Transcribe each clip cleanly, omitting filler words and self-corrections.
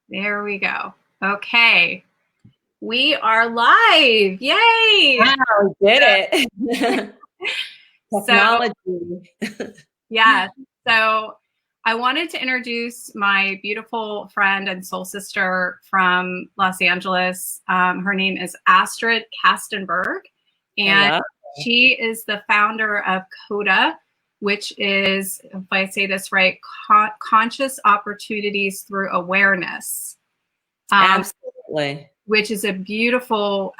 There we go. Okay. We are live. Yay. Wow, we did it. So, Technology. yeah. So, I wanted to introduce my beautiful friend and soul sister from Los Angeles. Her name is Astrid Kastenberg, and Hello. she is the founder of CODA, which is, if I say this right, Conscious Opportunities Through Awareness. Absolutely. Which is a beautiful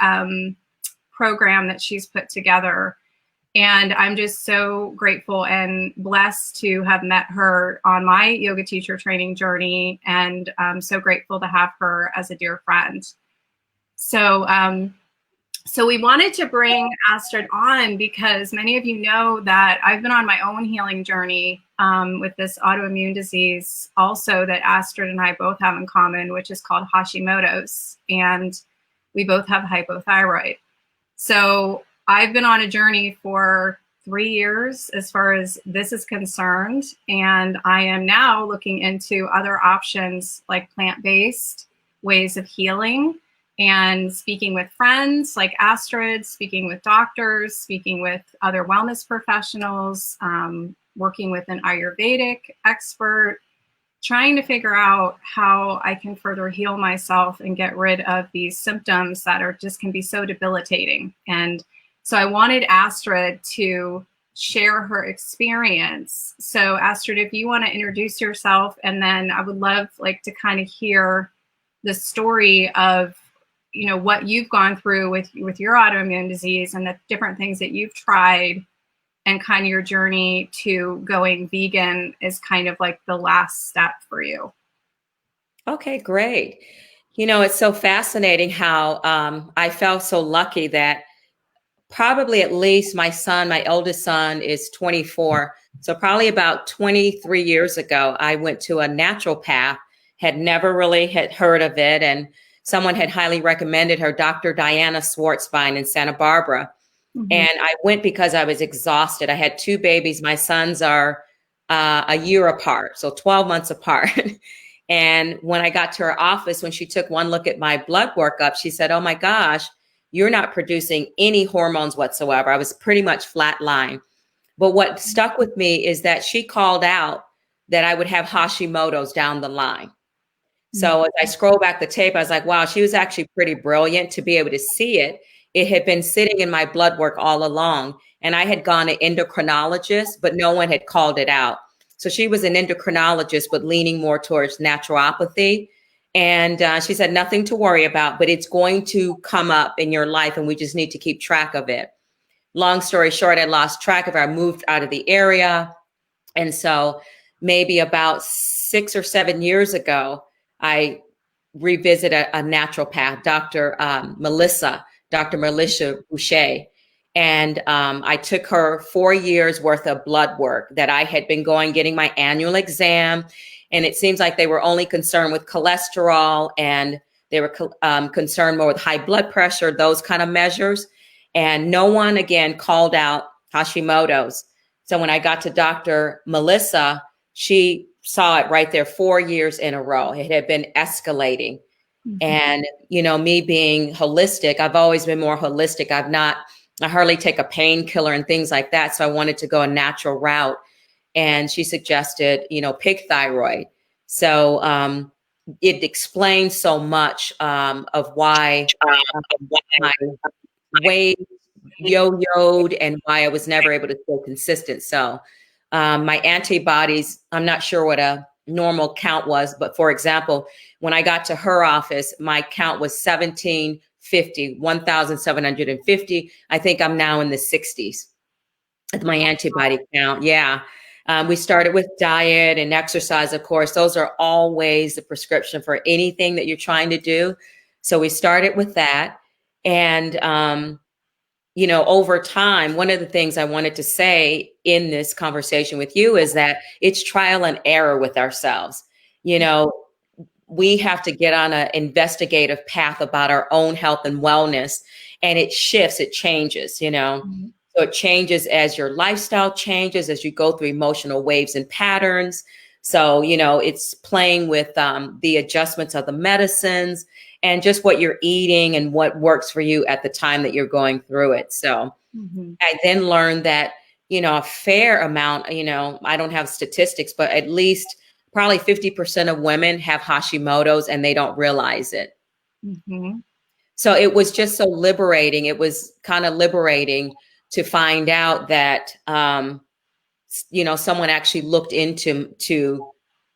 program that she's put together. And I'm just so grateful and blessed to have met her on my yoga teacher training journey. And I'm so grateful to have her as a dear friend. So we wanted to bring Astrid on because many of you know that I've been on my own healing journey with this autoimmune disease also that Astrid and I both have in common, which is called Hashimoto's. And we both have hypothyroid. So I've been on a journey for 3 years as far as this is concerned. And I am now looking into other options like plant-based ways of healing and speaking with friends like Astrid, speaking with doctors, speaking with other wellness professionals, working with an Ayurvedic expert, trying to figure out how I can further heal myself and get rid of these symptoms that are just can be so debilitating. And so I wanted Astrid to share her experience. So Astrid, if you want to introduce yourself, and then I would love to kind of hear the story of what you've gone through with your autoimmune disease and the different things that you've tried, and kind of your journey to going vegan is kind of like the last step for you. Okay, great. It's so fascinating how I felt so lucky that probably at least my eldest son is 24. So probably about 23 years ago, I went to a naturopath, had never really had heard of it. And someone had highly recommended her, Dr. Diana Schwartzbein in Santa Barbara. Mm-hmm. And I went because I was exhausted. I had 2 babies. My sons are a year apart, so 12 months apart. And when I got to her office, when she took one look at my blood workup, she said, "Oh my gosh, you're not producing any hormones whatsoever." I was pretty much flatline. But what stuck with me is that she called out that I would have Hashimoto's down the line. So as I scroll back the tape, I was like, wow, she was actually pretty brilliant to be able to see it. It had been sitting in my blood work all along. And I had gone to endocrinologist, but no one had called it out. So she was an endocrinologist, but leaning more towards naturopathy. And she said, nothing to worry about, but it's going to come up in your life and we just need to keep track of it. Long story short, I lost track of it. I moved out of the area. And so maybe about 6 or 7 years ago, I revisit a naturopath, Dr. Melissa Boucher. And I took her 4 years worth of blood work that I had been getting my annual exam. And it seems like they were only concerned with cholesterol, and they were concerned more with high blood pressure, those kind of measures. And no one, again, called out Hashimoto's. So when I got to Dr. Melissa, she saw it right there 4 years in a row. It had been escalating. Mm-hmm. And, me being holistic, I've always been more holistic. I hardly take a painkiller and things like that. So I wanted to go a natural route. And she suggested, pig thyroid. So it explains so much of why my weight yo-yoed and why I was never able to stay consistent. So my antibodies, I'm not sure what a normal count was, but for example, when I got to her office, my count was 1,750. I think I'm now in the 60s with my antibody count. Yeah. We started with diet and exercise, of course. Those are always the prescription for anything that you're trying to do. So we started with that. And, over time, one of the things I wanted to say in this conversation with you is that it's trial and error with ourselves. We have to get on an investigative path about our own health and wellness, and it shifts, it changes, Mm-hmm. So it changes as your lifestyle changes, as you go through emotional waves and patterns. So, it's playing with the adjustments of the medicines and just what you're eating and what works for you at the time that you're going through it. So I then learned that, a fair amount, I don't have statistics, but at least probably 50% of women have Hashimoto's and they don't realize it. So it was just so liberating. It was kind of liberating to find out that, someone actually looked into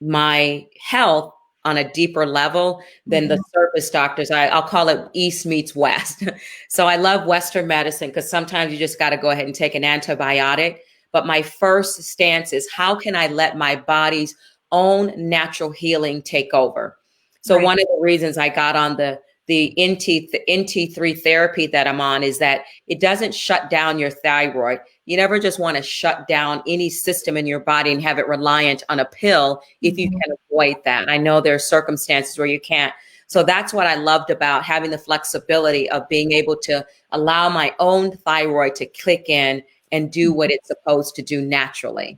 my health on a deeper level than the surface doctors. I'll call it East meets West. So I love Western medicine because sometimes you just got to go ahead and take an antibiotic. But my first stance is, how can I let my body's own natural healing take over? So one of the reasons I got on the NT3 therapy that I'm on is that it doesn't shut down your thyroid. You never just want to shut down any system in your body and have it reliant on a pill if you can avoid that. I know there are circumstances where you can't. So that's what I loved about having the flexibility of being able to allow my own thyroid to click in and do what it's supposed to do naturally.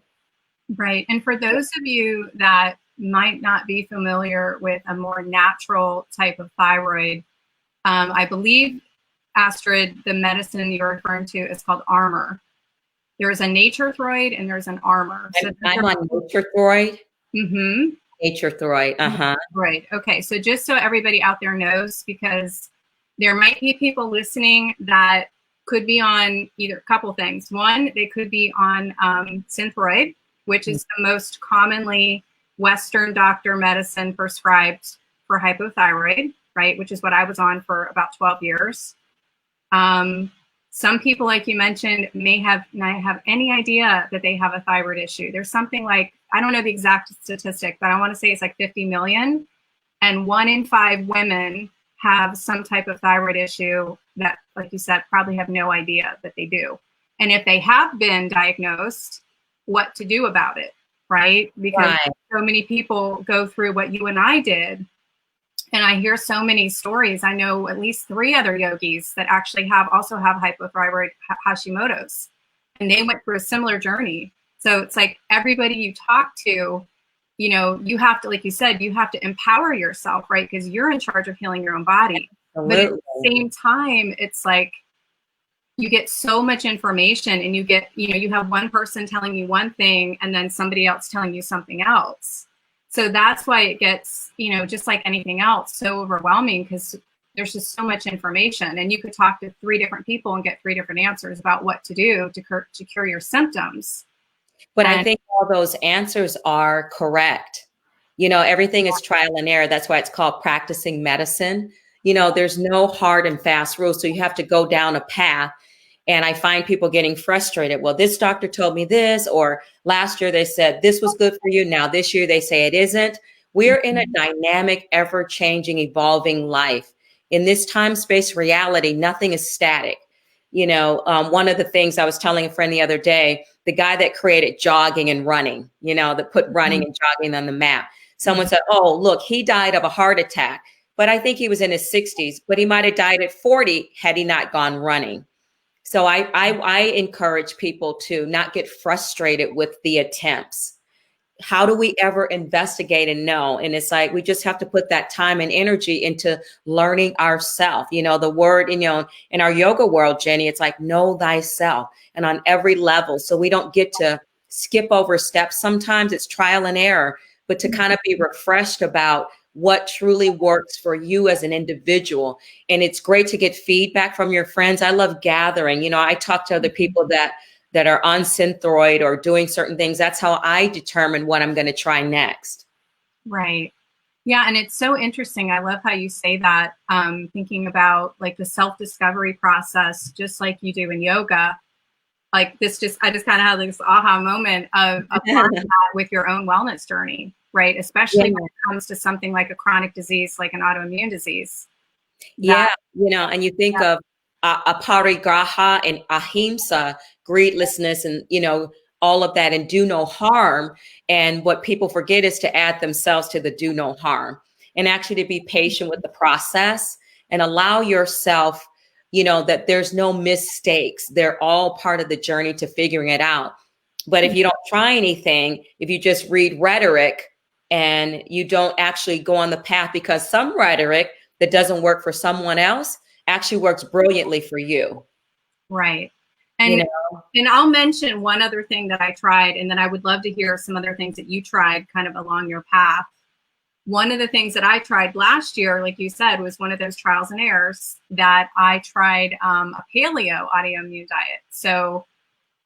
Right. And for those of you that might not be familiar with a more natural type of thyroid, I believe, Astrid, the medicine you're referring to is called Armor. There's a Nature Throid and there's an Armor. So I'm on Nature Throid. Nature Throid. Right. Okay. So just so everybody out there knows, because there might be people listening that could be on either a couple things. One, they could be on Synthroid, which is the most commonly Western doctor medicine prescribed for hypothyroid, right? Which is what I was on for about 12 years. Some people, like you mentioned, may have not have any idea that they have a thyroid issue. There's something like, I don't know the exact statistic, but I want to say it's like 50 million. And 1 in 5 women have some type of thyroid issue that, like you said, probably have no idea that they do. And if they have been diagnosed, what to do about it, right? Because so many people go through what you and I did. And I hear so many stories. I know at least 3 other yogis that actually also have hypothyroid Hashimoto's, and they went through a similar journey. So it's like everybody you talk to, you have to, like you said, you have to empower yourself, right? Because you're in charge of healing your own body. Absolutely. But at the same time, it's like you get so much information and you get, you have one person telling you one thing and then somebody else telling you something else. So that's why it gets, just like anything else, so overwhelming, because there's just so much information, and you could talk to 3 different people and get 3 different answers about what to do to cure your symptoms. But I think all those answers are correct. Everything is trial and error. That's why it's called practicing medicine. There's no hard and fast rules. So you have to go down a path. And I find people getting frustrated. Well, this doctor told me this, or last year they said this was good for you. Now this year they say it isn't. We're in a dynamic, ever-changing, evolving life. In this time-space reality, nothing is static. One of the things I was telling a friend the other day, the guy that created jogging and running, that put running and jogging on the map. Someone said, oh, look, he died of a heart attack. But I think he was in his 60s, but he might have died at 40 had he not gone running. So I encourage people to not get frustrated with the attempts. How do we ever investigate and know? And it's like, we just have to put that time and energy into learning ourselves. The word, in our yoga world, Jenny, it's like, know thyself, and on every level. So we don't get to skip over steps. Sometimes it's trial and error, but to kind of be refreshed about what truly works for you as an individual. And it's great to get feedback from your friends. I love gathering. I talk to other people that are on Synthroid or doing certain things. That's how I determine what I'm going to try next. Right. Yeah. And it's so interesting. I love how you say that, thinking about like the self-discovery process, just like you do in yoga. Like I just kind of had this aha moment of applying that with your own wellness journey, right? Especially when it comes to something like a chronic disease, like an autoimmune disease. And you think of Aparigraha and Ahimsa, greedlessness, and, all of that, and do no harm. And what people forget is to add themselves to the do no harm, and actually to be patient with the process and allow yourself, that there's no mistakes. They're all part of the journey to figuring it out. But if you don't try anything, if you just read rhetoric and you don't actually go on the path, because some rhetoric that doesn't work for someone else actually works brilliantly for you. Right. You And know? and I'll mention one other thing that I tried, and then I would love to hear some other things that you tried kind of along your path. One of the things that I tried last year, like you said, was one of those trials and errors that I tried a paleo autoimmune diet. So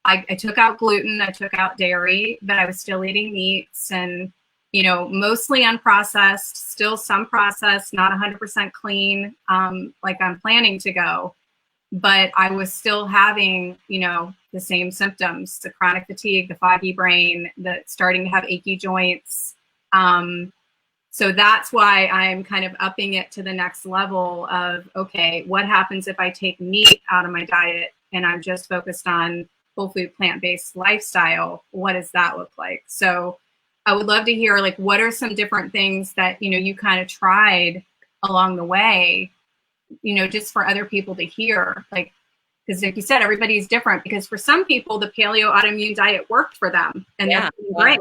I took out gluten, I took out dairy, but I was still eating meats and, you know, mostly unprocessed, still some processed, not 100% clean, like I'm planning to go. But I was still having, you know, the same symptoms, the chronic fatigue, the foggy brain, the starting to have achy joints. So that's why I'm kind of upping it to the next level of, okay, what happens if I take meat out of my diet and I'm just focused on whole food, plant-based lifestyle? What does that look like? So I would love to hear, like, what are some different things that, you know, you kind of tried along the way, you know, just for other people to hear, like, because like you said, everybody's different, because for some people, the paleo autoimmune diet worked for them and they're great.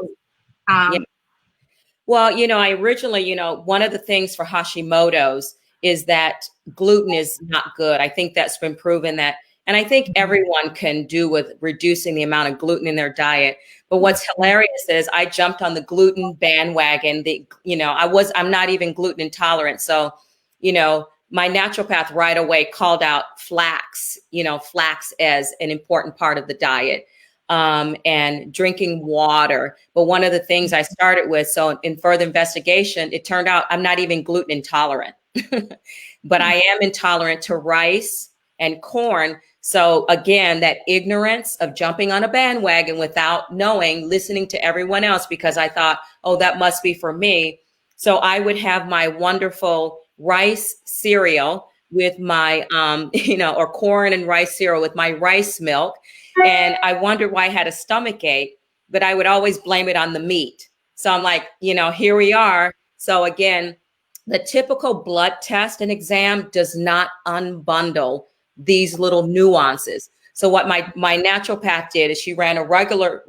Yeah. Well, you know, I originally, you know, one of the things for Hashimoto's is that gluten is not good. I think that's been proven that, and I think everyone can do with reducing the amount of gluten in their diet. But what's hilarious is I jumped on the gluten bandwagon. I'm not even gluten intolerant. So, you know, my naturopath right away called out flax, you know, flax as an important part of the diet. And drinking water. But one of the things I started with, so in further investigation, it turned out I'm not even gluten intolerant, but I am intolerant to rice and corn. So again, that ignorance of jumping on a bandwagon without knowing, listening to everyone else, because I thought, oh, that must be for me. So I would have my wonderful rice cereal with my, or corn and rice cereal with my rice milk. And I wondered why I had a stomach ache, but I would always blame it on the meat. So I'm like, you know, here we are. So again, the typical blood test and exam does not unbundle these little nuances. So what my naturopath did is she ran a regular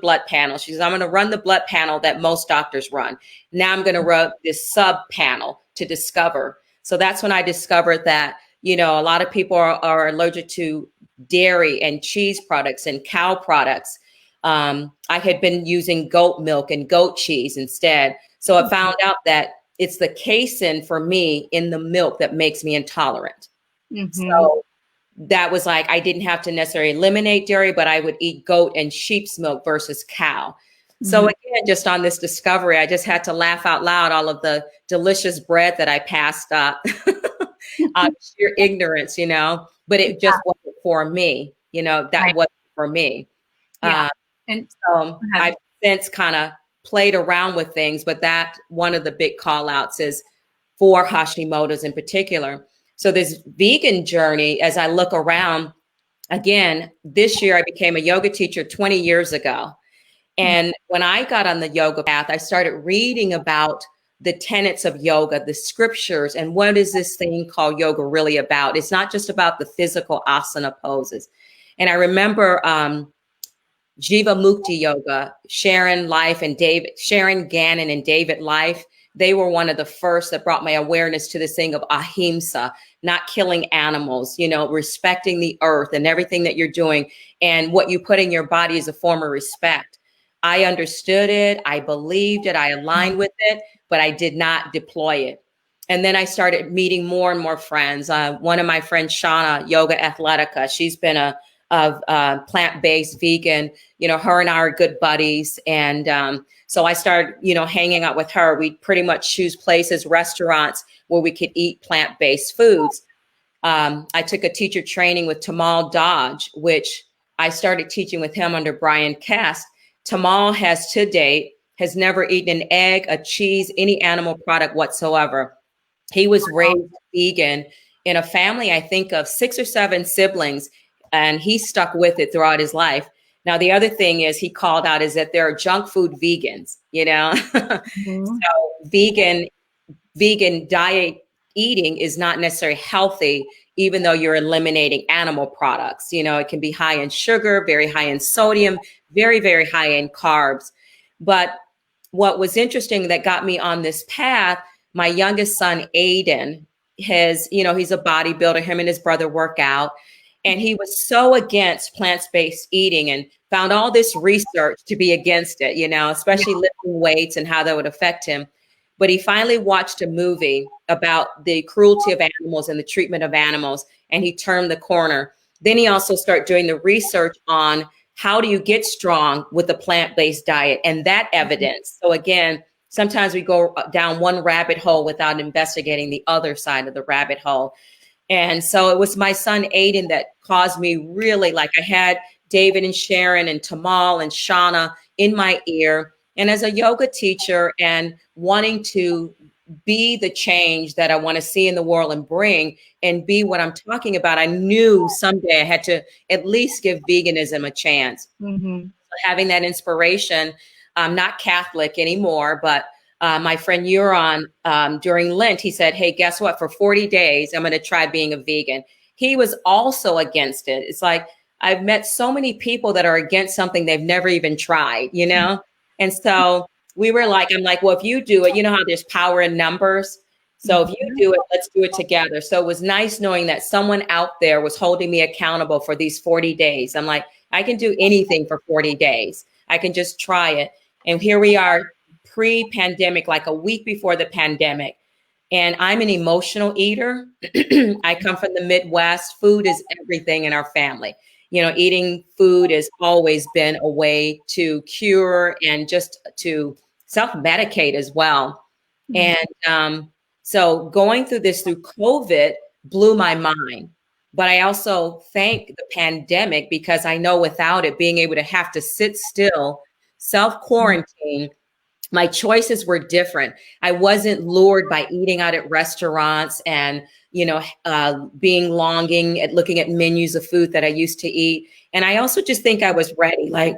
blood panel. She says, I'm going to run the blood panel that most doctors run. Now I'm going to run this sub panel to discover. So that's when I discovered that, you know, a lot of people are allergic to dairy and cheese products and cow products. I had been using goat milk and goat cheese instead. So I found out that it's the casein for me in the milk that makes me intolerant. So that was like, I didn't have to necessarily eliminate dairy, but I would eat goat and sheep's milk versus cow. So again, just on this discovery, I just had to laugh out loud all of the delicious bread that I passed up out of sheer ignorance, you know, but it just wasn't for me, you know, that wasn't for me. And so I've since kind of played around with things, but that one of the big call outs is for Hashimoto's in particular. So this vegan journey, as I look around, again, this year I became a yoga teacher 20 years ago. And when I got on the yoga path, I started reading about the tenets of yoga, the scriptures, and what is this thing called yoga really about? It's not just about the physical asana poses. And I remember Jiva Mukti Yoga, Sharon Gannon and David Life, they were one of the first that brought my awareness to this thing of ahimsa, not killing animals, you know, respecting the earth and everything that you're doing. And what you put in your body is a form of respect. I understood it. I believed it. I aligned with it, but I did not deploy it. And then I started meeting more and more friends. One of my friends, Shauna, Yoga Athletica, she's been a plant-based vegan. You know, her and I are good buddies. And so I started, you know, hanging out with her. We pretty much choose places, restaurants where we could eat plant-based foods. I took a teacher training with Tamal Dodge, which I started teaching with him under Brian Cast. Tamal has to date, has never eaten an egg, a cheese, any animal product whatsoever. He was raised vegan in a family, I think, of 6 or 7 siblings, and he stuck with it throughout his life. Now, the other thing is he called out is that there are junk food vegans, you know. So vegan diet eating is not necessarily healthy even though you're eliminating animal products. You know, it can be high in sugar, very high in sodium, very, very high in carbs. But what was interesting that got me on this path, my youngest son, Aiden, he's a bodybuilder. Him and his brother work out. And he was so against plant-based eating and found all this research to be against it, especially lifting weights and how that would affect him. But he finally watched a movie about the cruelty of animals and the treatment of animals, and he turned the corner. Then he also started doing the research on how do you get strong with a plant-based diet and that evidence. So again, sometimes we go down one rabbit hole without investigating the other side of the rabbit hole. And so it was my son, Aiden, that caused me really, like I had David and Sharon and Tamal and Shauna in my ear. And as a yoga teacher and wanting to be the change that I want to see in the world and bring and be what I'm talking about, I knew someday I had to at least give veganism a chance. Mm-hmm. Having that inspiration, I'm not Catholic anymore, but my friend Euron, during Lent, he said, hey, guess what? For 40 days, I'm going to try being a vegan. He was also against it. It's like, I've met so many people that are against something they've never even tried, And so I'm like, well, if you do it, you know how there's power in numbers. So if you do it, let's do it together. So it was nice knowing that someone out there was holding me accountable for these 40 days. I'm like, I can do anything for 40 days. I can just try it. And here we are pre-pandemic, like a week before the pandemic. And I'm an emotional eater. I come from the Midwest. Food is everything in our family. Eating food has always been a way to cure and just to self-medicate as well. Mm-hmm. And so going through COVID blew my mind. But I also thank the pandemic because I know without it, being able to have to sit still, self-quarantine, my choices were different. I wasn't lured by eating out at restaurants and, being longing at looking at menus of food that I used to eat. And I also just think I was ready. Like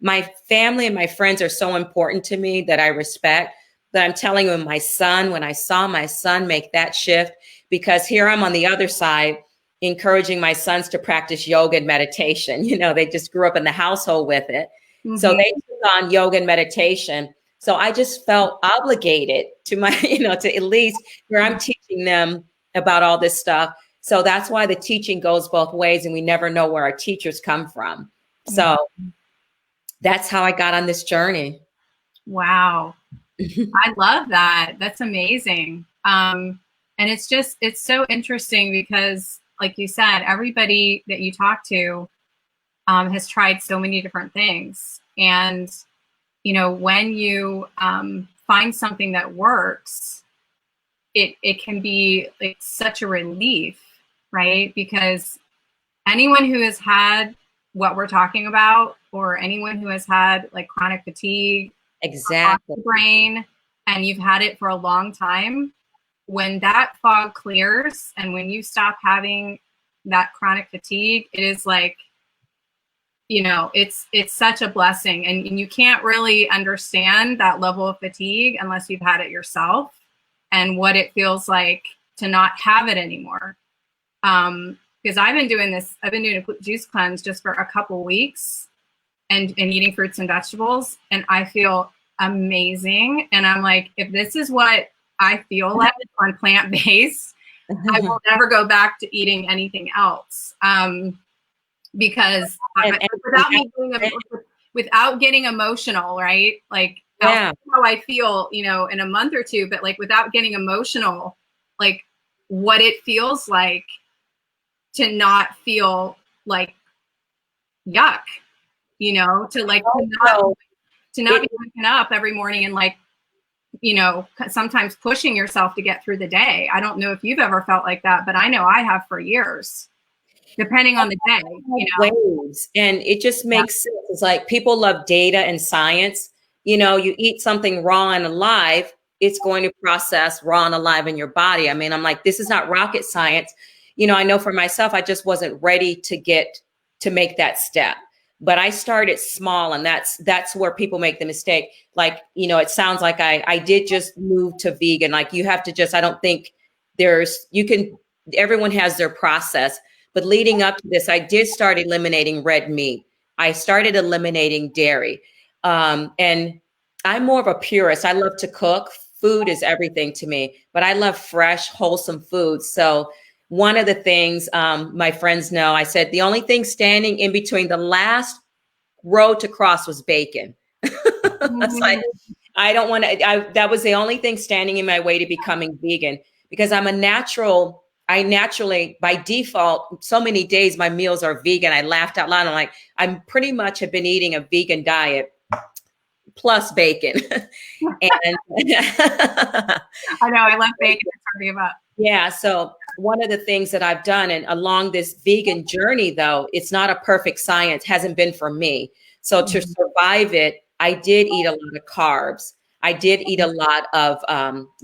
my family and my friends are so important to me that I respect. But I'm telling you, when I saw my son make that shift, because here I'm on the other side, encouraging my sons to practice yoga and meditation. They just grew up in the household with it. Mm-hmm. So they took on yoga and meditation. So I just felt obligated to to at least where I'm teaching them about all this stuff. So that's why the teaching goes both ways and we never know where our teachers come from. So that's how I got on this journey. Wow. I love that. That's amazing. And it's so interesting because like you said, everybody that you talk to has tried so many different things. And, when you find something that works, it can be like such a relief, right? Because anyone who has had what we're talking about, or anyone who has had like chronic fatigue, exactly, brain, and you've had it for a long time, when that fog clears and when you stop having that chronic fatigue, it is like, it's such a blessing, and you can't really understand that level of fatigue unless you've had it yourself and what it feels like to not have it anymore. Because I've been doing a juice cleanse just for a couple weeks and eating fruits and vegetables, and I feel amazing. And I'm like, if this is what I feel like on plant-based, I will never go back to eating anything else. Because without getting emotional, right? Like how I feel, in a month or two, but like without getting emotional, like what it feels like to not feel like yuck, to not be waking up every morning and like, sometimes pushing yourself to get through the day. I don't know if you've ever felt like that, but I know I have for years. Depending on the day, ways. And it just makes sense. It's like people love data and science. You eat something raw and alive, it's going to process raw and alive in your body. I mean, I'm like, this is not rocket science. I know for myself, I just wasn't ready to make that step. But I started small, and that's where people make the mistake. Like, it sounds like I did just move to vegan. Like you have to I don't think you can everyone has their process. But leading up to this, I did start eliminating red meat. I started eliminating dairy. And I'm more of a purist. I love to cook. Food is everything to me, but I love fresh, wholesome food. So one of the things my friends know, I said, the only thing standing in between the last road to cross was bacon. It's like, I don't want to, that was the only thing standing in my way to becoming vegan, because I'm a natural. I naturally, by default, so many days my meals are vegan. I laughed out loud. I'm like, I'm pretty much have been eating a vegan diet plus bacon. And I know, I love bacon. It's hard about. Yeah. So one of the things that I've done, and along this vegan journey, though, it's not a perfect science, hasn't been for me. So to survive it, I did eat a lot of carbs. I did eat a lot of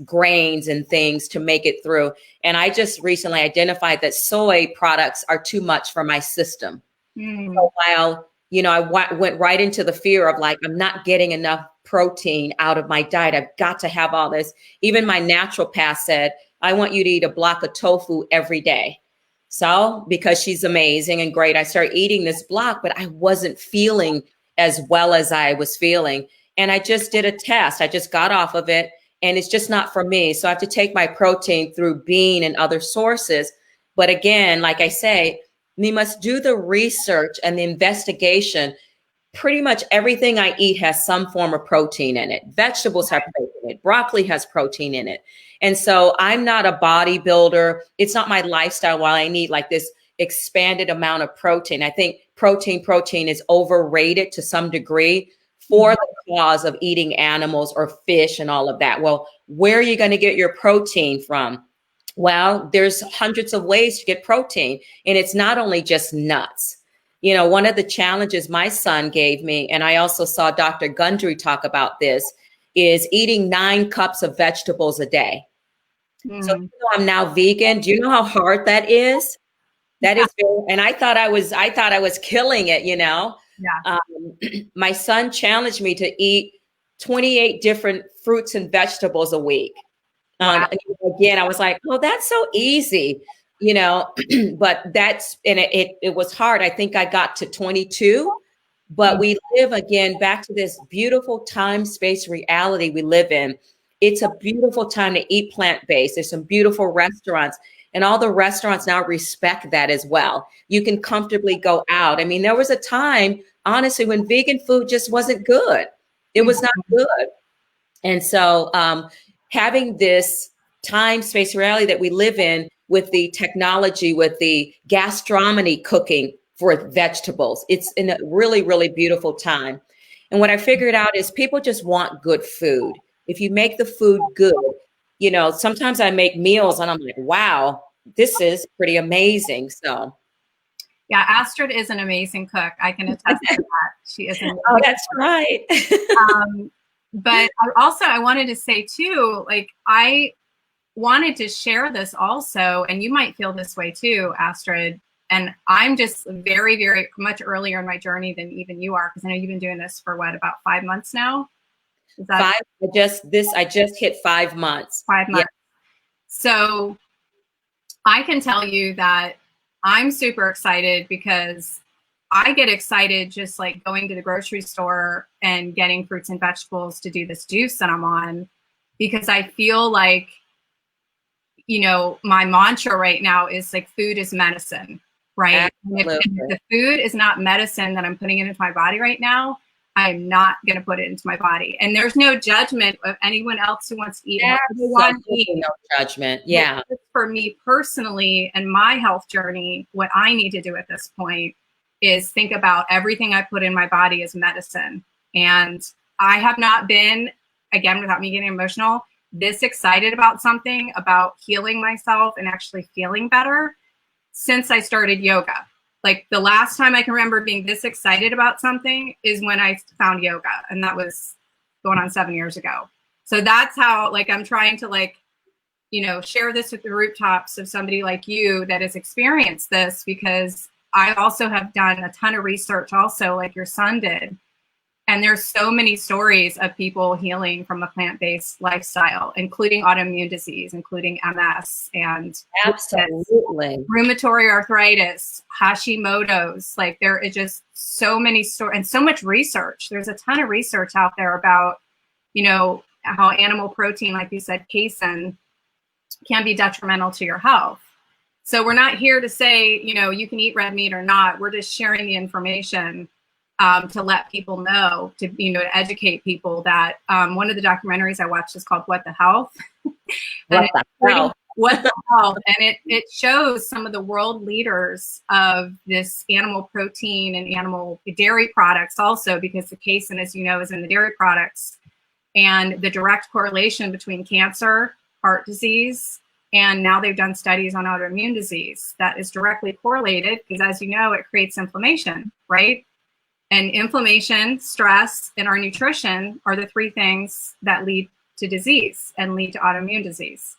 grains and things to make it through. And I just recently identified that soy products are too much for my system. So while, I went right into the fear of like, I'm not getting enough protein out of my diet. I've got to have all this. Even my naturopath said, I want you to eat a block of tofu every day. So because she's amazing and great, I started eating this block, but I wasn't feeling as well as I was feeling. And I just did a test. I just got off of it, and it's just not for me. So I have to take my protein through bean and other sources. But again, like I say, we must do the research and the investigation. Pretty much everything I eat has some form of protein in it. Vegetables have protein in it. Broccoli has protein in it. And so I'm not a bodybuilder. It's not my lifestyle while I need like this expanded amount of protein. I think protein is overrated to some degree for the cause of eating animals or fish and all of that. Well, where are you going to get your protein from? Well, there's hundreds of ways to get protein, and it's not only just nuts. One of the challenges my son gave me, and I also saw Dr. Gundry talk about this, is eating 9 cups of vegetables a day. So even though I'm now vegan, do you know how hard that is? That is very, and I thought I was killing it, Yeah. My son challenged me to eat 28 different fruits and vegetables a week. Wow. Again, I was like, oh, that's so easy, but it was hard. I think I got to 22, but we live again back to this beautiful time, space reality we live in. It's a beautiful time to eat plant-based. There's some beautiful restaurants, and all the restaurants now respect that as well. You can comfortably go out. I mean, there was a time, honestly, when vegan food just wasn't good. It was not good. And so having this time, space, reality that we live in with the technology, with the gastronomy cooking for vegetables, it's in a really, really beautiful time. And what I figured out is people just want good food. If you make the food good, sometimes I make meals and I'm like, wow, this is pretty amazing. So. Yeah, Astrid is an amazing cook. I can attest to that. She is amazing. Oh, that's right. But I wanted to say too, like I wanted to share this also, and you might feel this way too, Astrid. And I'm just very, very much earlier in my journey than even you are, because I know you've been doing this for about 5 months now. Is that 5? I just hit 5 months. 5 months. Yeah. So I can tell you that I'm super excited, because I get excited just like going to the grocery store and getting fruits and vegetables to do this juice that I'm on, because I feel like, my mantra right now is like food is medicine, right? If the food is not medicine that I'm putting into my body right now, I'm not going to put it into my body. And there's no judgment of anyone else who wants to eat. No judgment. Yeah. But for me personally and my health journey, what I need to do at this point is think about everything I put in my body as medicine. And I have not been, again, without me getting emotional, this excited about something, about healing myself and actually feeling better since I started yoga. Like the last time I can remember being this excited about something is when I found yoga. And that was going on 7 years ago. So that's how, like, I'm trying to share this with the rooftops of somebody like you that has experienced this, because I also have done a ton of research also, like your son did. And there's so many stories of people healing from a plant-based lifestyle, including autoimmune disease, including MS and Absolutely. rheumatoid arthritis, Hashimoto's. Like there is just so many stories and so much research. There's a ton of research out there about, you know, how animal protein, like you said, casein, can be detrimental to your health. So we're not here to say, you know, you can eat red meat or not. We're just sharing the information to let people know, to, you know, to educate people that one of the documentaries I watched is called What the Health. What the hell? What the Health. And it shows some of the world leaders of this animal protein and animal dairy products also, because the casein, as you know, is in the dairy products, and the direct correlation between cancer, heart disease, and now they've done studies on autoimmune disease that is directly correlated, because as you know, it creates inflammation, right? And inflammation, stress, and our nutrition are the three things that lead to disease and lead to autoimmune disease.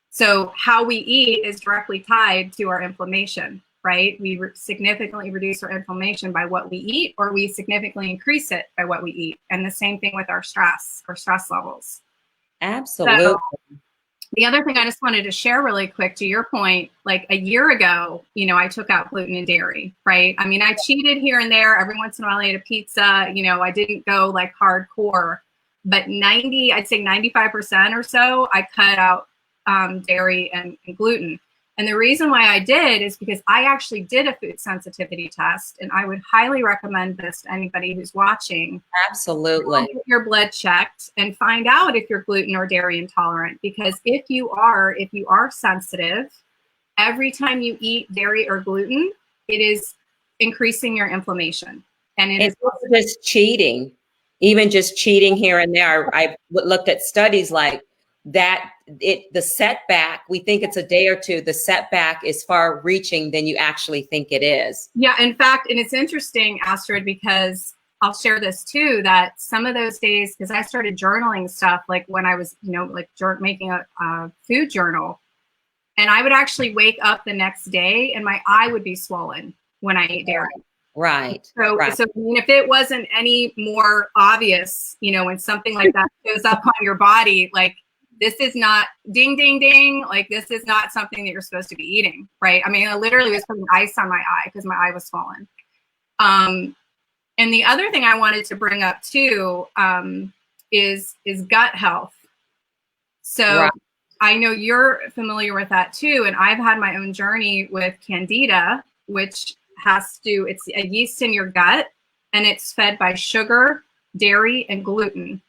So how we eat is directly tied to our inflammation, right? We significantly reduce our inflammation by what we eat, or we significantly increase it by what we eat. And the same thing with our stress levels. Absolutely. So, the other thing I just wanted to share really quick, to your point, like a year ago, you know, I took out gluten and dairy, right? I mean, I cheated here and there. Every once in a while I ate a pizza, you know, I didn't go like hardcore, but I'd say 95% or so, I cut out dairy and gluten. And the reason why I did is because I actually did a food sensitivity test, and I would highly recommend this to anybody who's watching. Absolutely. Get your blood checked and find out if you're gluten or dairy intolerant, because if you are sensitive, every time you eat dairy or gluten, it is increasing your inflammation. And it's just cheating, even just cheating here and there. I looked at studies like that. The setback, we think it's a day or two. The setback is far reaching than you actually think it is. Yeah, in fact, and it's interesting, Astrid, because I'll share this too, that some of those days, because I started journaling stuff like when I was, you know, like making a food journal, and I would actually wake up the next day and my eye would be swollen when I ate dairy. Right. So, right. So I mean, if it wasn't any more obvious, you know, when something like that shows up on your body, like, this is not ding, ding, ding. Like, this is not something that you're supposed to be eating, right? I mean, I literally was putting ice on my eye because my eye was swollen. And the other thing I wanted to bring up too is gut health. So right. I know you're familiar with that too. And I've had my own journey with Candida, which it's a yeast in your gut, and it's fed by sugar, dairy, and gluten.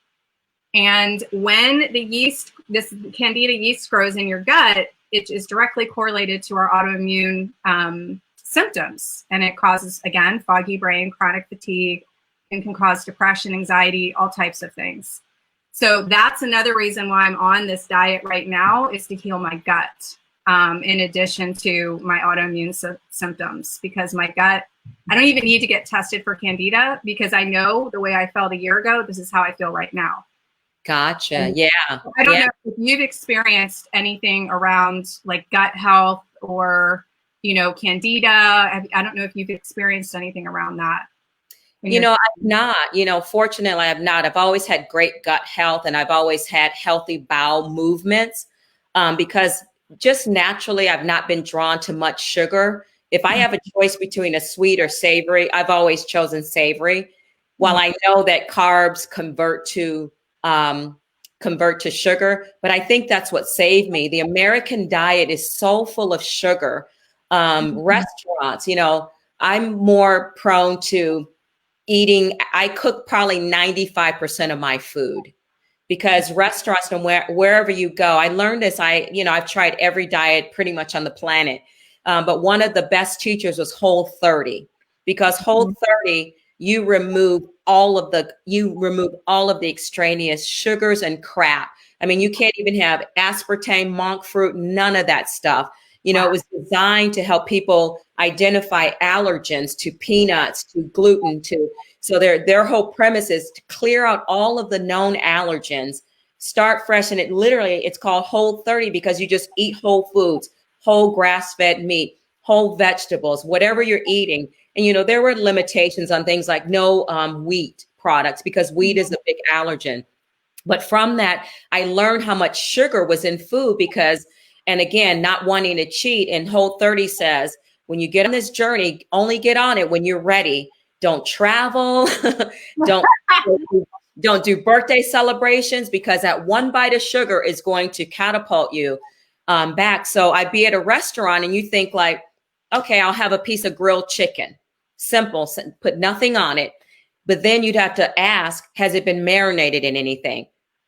And when this Candida yeast grows in your gut, it is directly correlated to our autoimmune symptoms. And it causes, again, foggy brain, chronic fatigue, and can cause depression, anxiety, all types of things. So that's another reason why I'm on this diet right now, is to heal my gut, in addition to my autoimmune symptoms, because my gut, I don't even need to get tested for Candida, because I know the way I felt a year ago, this is how I feel right now. Gotcha. And yeah. I don't know if you've experienced anything around like gut health or, you know, Candida. I don't know if you've experienced anything around that. You know, I've not, you know, fortunately, I've not. I've always had great gut health, and I've always had healthy bowel movements, because just naturally, I've not been drawn to much sugar. If I have a choice between a sweet or savory, I've always chosen savory. While I know that carbs convert to sugar, but I think that's what saved me. The American diet is so full of sugar. Restaurants, you know, I'm more prone to eating. I cook probably 95% of my food, because restaurants and wherever you go, I learned this. I've tried every diet pretty much on the planet. But one of the best teachers was Whole30, because Whole30, you remove all of the extraneous sugars and crap. I mean, you can't even have aspartame, monk fruit, none of that stuff. You know, it was designed to help people identify allergens to peanuts, to gluten, so their whole premise is to clear out all of the known allergens, start fresh. And it's called Whole30 because you just eat whole foods, whole grass-fed meat, whole vegetables, whatever you're eating. And, you know, there were limitations on things like no wheat products because wheat is a big allergen. But from that, I learned how much sugar was in food because, and again, not wanting to cheat. And Whole30 says, when you get on this journey, only get on it when you're ready. Don't travel. don't don't do birthday celebrations because that one bite of sugar is going to catapult you back. So I'd be at a restaurant and you think like, okay, I'll have a piece of grilled chicken. Simple, put nothing on it. But then you'd have to ask, has it been marinated in anything?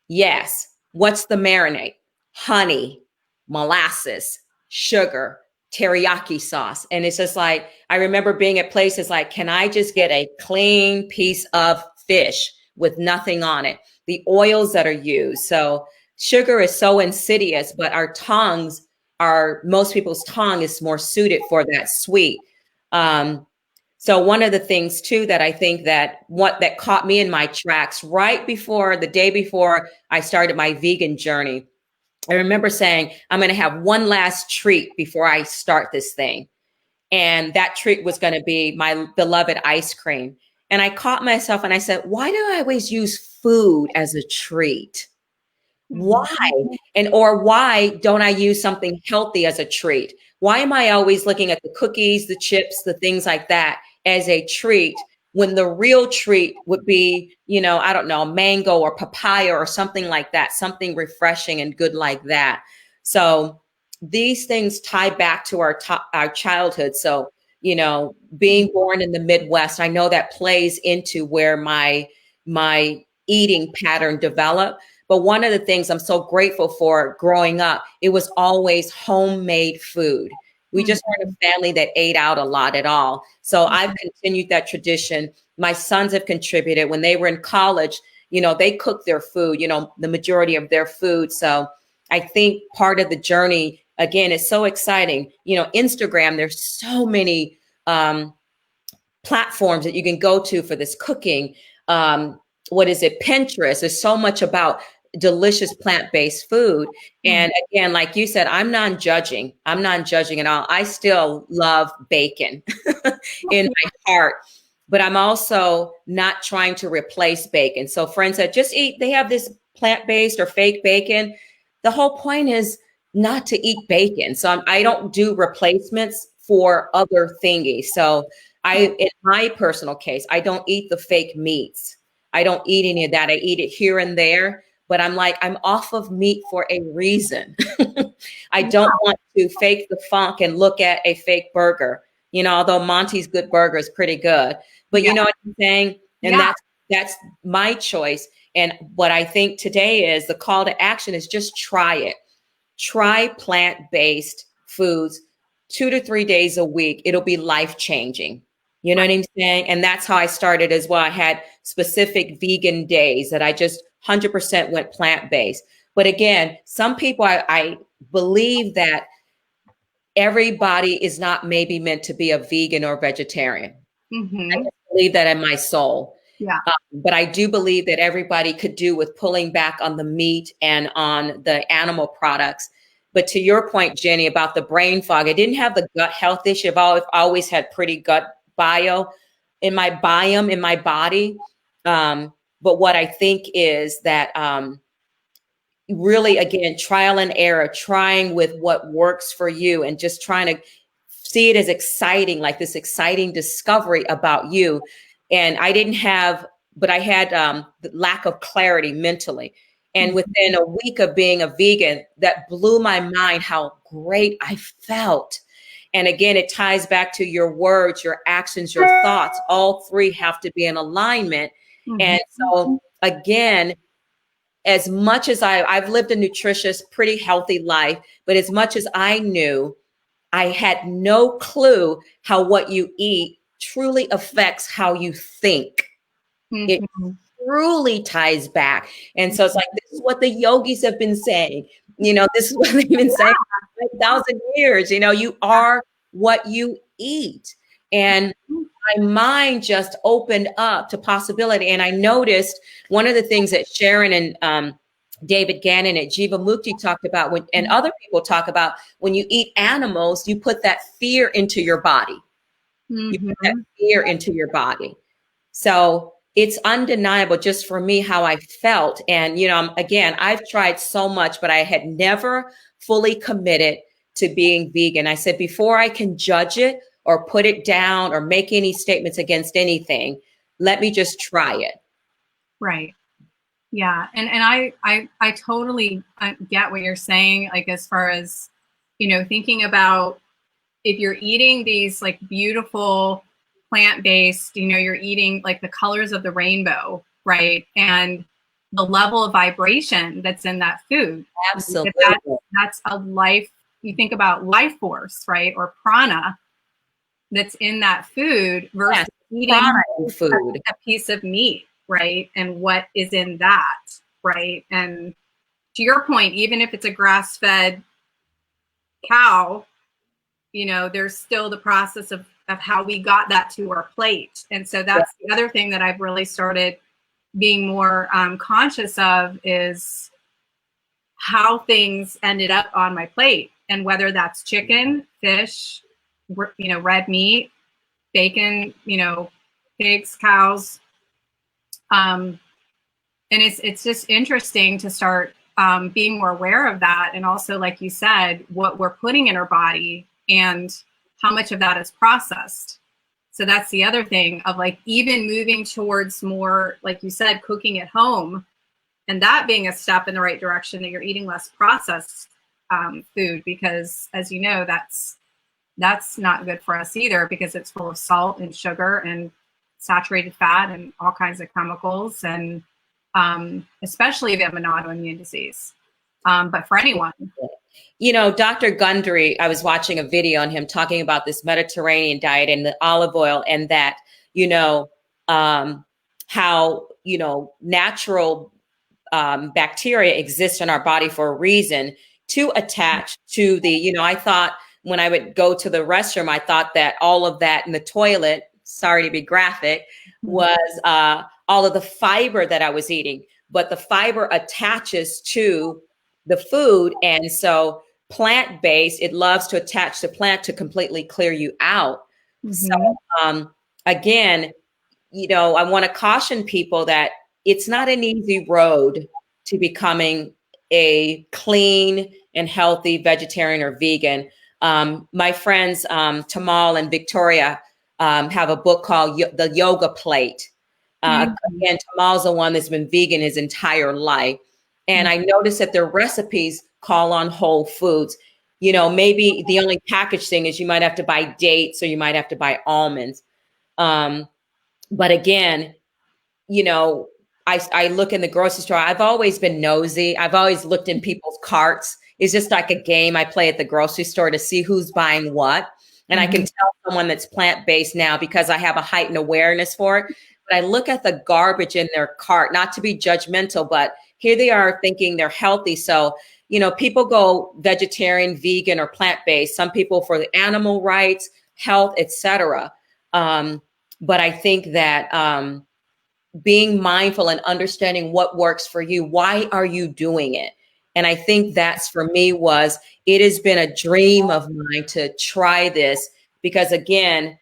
Yes. What's the marinade? Honey, molasses, sugar, teriyaki sauce. And it's just like, I remember being at places like, can I just get a clean piece of fish with nothing on it? The oils that are used. So sugar is so insidious, but our tongues are, most people's tongue is more suited for that sweet. So one of the things too, that I think that that caught me in my tracks right before the day before I started my vegan journey, I remember saying, I'm going to have one last treat before I start this thing. And that treat was going to be my beloved ice cream. And I caught myself and I said, why do I always use food as a treat? Why? Or why don't I use something healthy as a treat? Why am I always looking at the cookies, the chips, the things like that as a treat when the real treat would be, I don't know, mango or papaya or something like that, something refreshing and good like that. So these things tie back to our childhood. So, being born in the Midwest, I know that plays into where my eating pattern developed. But one of the things I'm so grateful for growing up, it was always homemade food. We just weren't a family that ate out a lot at all. So I've continued that tradition. My sons have contributed. When they were in college, they cooked their food, the majority of their food. So I think part of the journey, again, is so exciting. Instagram, there's so many platforms that you can go to for this cooking. What is it? Pinterest. There's so much about delicious plant-based food. And again, like you said, I'm non-judging at all. I still love bacon in my heart, but I'm also not trying to replace bacon. So friends that just eat, they have this plant-based or fake bacon. The whole point is not to eat bacon. So I don't do replacements for other thingies. So in my personal case, I don't eat the fake meats. I don't eat any of that. I eat it here and there, but I'm off of meat for a reason. I don't want to fake the funk and look at a fake burger, although Monty's Good Burger is pretty good, but you know what I'm saying? And that's my choice. And what I think today is the call to action is just try it. Try plant-based foods 2 to 3 days a week. It'll be life-changing. You know what I'm saying? And that's how I started as well. I had specific vegan days that I just 100% went plant-based. But again, some people, I believe that everybody is not maybe meant to be a vegan or vegetarian. I believe that in my soul. Yeah. But I do believe that everybody could do with pulling back on the meat and on the animal products. But to your point, Jenny, about the brain fog, I didn't have the gut health issue. I've always had pretty gut biome in my body. But what I think is that really, again, trial and error, trying with what works for you and just trying to see it as exciting, like this exciting discovery about you. And I didn't have, but I had the lack of clarity mentally. And within a week of being a vegan, that blew my mind how great I felt. And again, it ties back to your words, your actions, your thoughts. All three have to be in alignment. And so again, as much as I've lived a nutritious, pretty healthy life, but as much as I knew, I had no clue how what you eat truly affects how you think. It truly ties back. And so it's like, this is what the yogis have been saying. This is what they've been saying for 5,000 years. You are what you eat. And my mind just opened up to possibility. And I noticed one of the things that Sharon and David Gannon at Jiva Mukti talked about, and other people talk about, when you eat animals, you put that fear into your body. You put that fear into your body. So it's undeniable just for me how I felt. And, again, I've tried so much, but I had never fully committed to being vegan. I said, before I can judge it or put it down or make any statements against anything, let me just try it. Right. Yeah. And I totally get what you're saying. Like, as far as, thinking about if you're eating these like beautiful plant-based, you're eating like the colors of the rainbow, right? And the level of vibration that's in that food. Absolutely. That's a life. You think about life force, right? Or prana that's in that food versus eating food, a piece of meat, right? And what is in that, right? And to your point, even if it's a grass-fed cow, there's still the process of how we got that to our plate. And so that's the other thing that I've really started being more conscious of, is how things ended up on my plate, and whether that's chicken, fish, red meat, bacon, pigs, cows. And it's just interesting to start being more aware of that. And also, like you said, what we're putting in our body and how much of that is processed. So that's the other thing of, like, even moving towards more, like you said, cooking at home, and that being a step in the right direction, that you're eating less processed food, because, as you know, that's not good for us either, because it's full of salt and sugar and saturated fat and all kinds of chemicals, and especially if you have an autoimmune disease, but for anyone. Dr. Gundry, I was watching a video on him talking about this Mediterranean diet and the olive oil, and that, how, natural bacteria exist in our body for a reason, to attach to the, I thought when I would go to the restroom, I thought that all of that in the toilet, sorry to be graphic, was all of the fiber that I was eating, but the fiber attaches to the food. And so plant-based, it loves to attach to plant to completely clear you out. So again, I want to caution people that it's not an easy road to becoming a clean and healthy vegetarian or vegan. My friends, Tamal and Victoria, have a book called The Yoga Plate. Again, Tamal's the one that's been vegan his entire life. And I noticed that their recipes call on whole foods. Maybe the only package thing is you might have to buy dates, or you might have to buy almonds. But again, I look in the grocery store. I've always been nosy. I've always looked in people's carts. It's just like a game I play at the grocery store to see who's buying what. And I can tell someone that's plant-based now because I have a heightened awareness for it. But I look at the garbage in their cart, not to be judgmental, but here they are thinking they're healthy. So, people go vegetarian, vegan, or plant-based. Some people for the animal rights, health, etc. But I think that being mindful and understanding what works for you, why are you doing it? And I think that's, for me, it has been a dream of mine to try this, because again,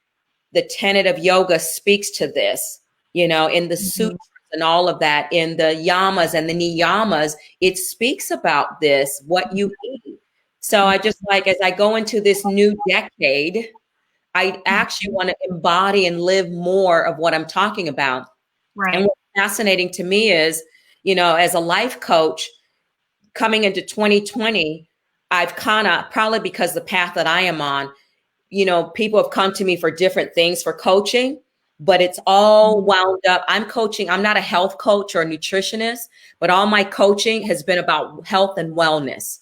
the tenet of yoga speaks to this, in the sutras and all of that, in the yamas and the niyamas, it speaks about this, what you eat. So I just, like, as I go into this new decade, I actually want to embody and live more of what I'm talking about. Right. And what's fascinating to me is, as a life coach coming into 2020, I've probably because the path that I am on, people have come to me for different things for coaching, but it's all wound up. I'm coaching. I'm not a health coach or a nutritionist, but all my coaching has been about health and wellness,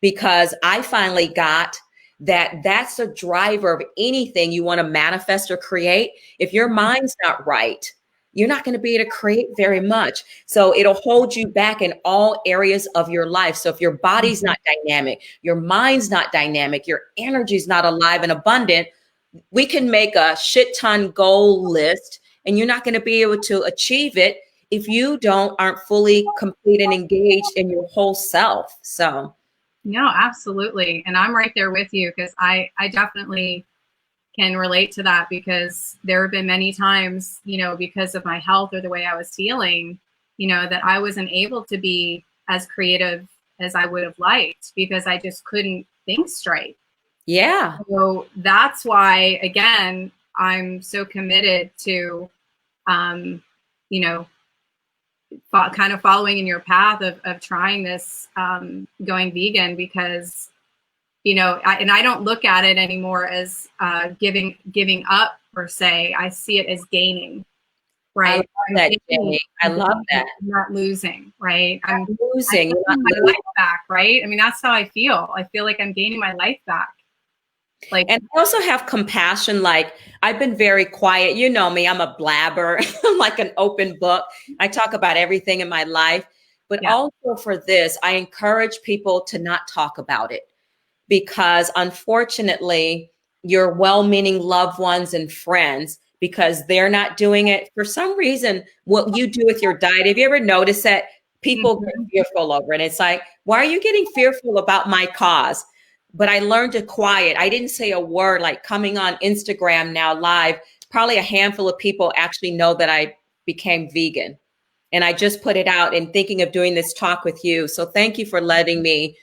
because I finally got that that's a driver of anything you want to manifest or create. If your mind's not right, you're not going to be able to create very much. So it'll hold you back in all areas of your life. So if your body's not dynamic, your mind's not dynamic, your energy's not alive and abundant, we can make a shit ton goal list and you're not going to be able to achieve it if you aren't fully complete and engaged in your whole self. So. No, absolutely. And I'm right there with you, because I definitely can relate to that, because there have been many times, you know, because of my health or the way I was feeling, you know, that I wasn't able to be as creative as I would have liked because I just couldn't think straight. Yeah. So that's why, again, I'm so committed to, you know, kind of following in your path of trying this, going vegan, because, you know, I don't look at it anymore as giving up per se. I see it as gaining, I love right? that, Jenny. I love that. I'm not losing, right? I'm Losing. You're not gaining my losing. life back, right? I mean, that's how I feel. I feel like I'm gaining my life back. Like, And I also have compassion. Like, I've been very quiet. You know me, I'm a blabber. I'm like an open book. I talk about everything in my life. But yeah, also for this, I encourage people to not talk about it, because unfortunately, your well-meaning loved ones and friends, because they're not doing it for some reason, what you do with your diet. Have you ever noticed that people get fearful over it? It's like, why are you getting fearful about my cause? But I learned to quiet. I didn't say a word. Like, coming on Instagram now live, probably a handful of people actually know that I became vegan. And I just put it out and thinking of doing this talk with you. So thank you for letting me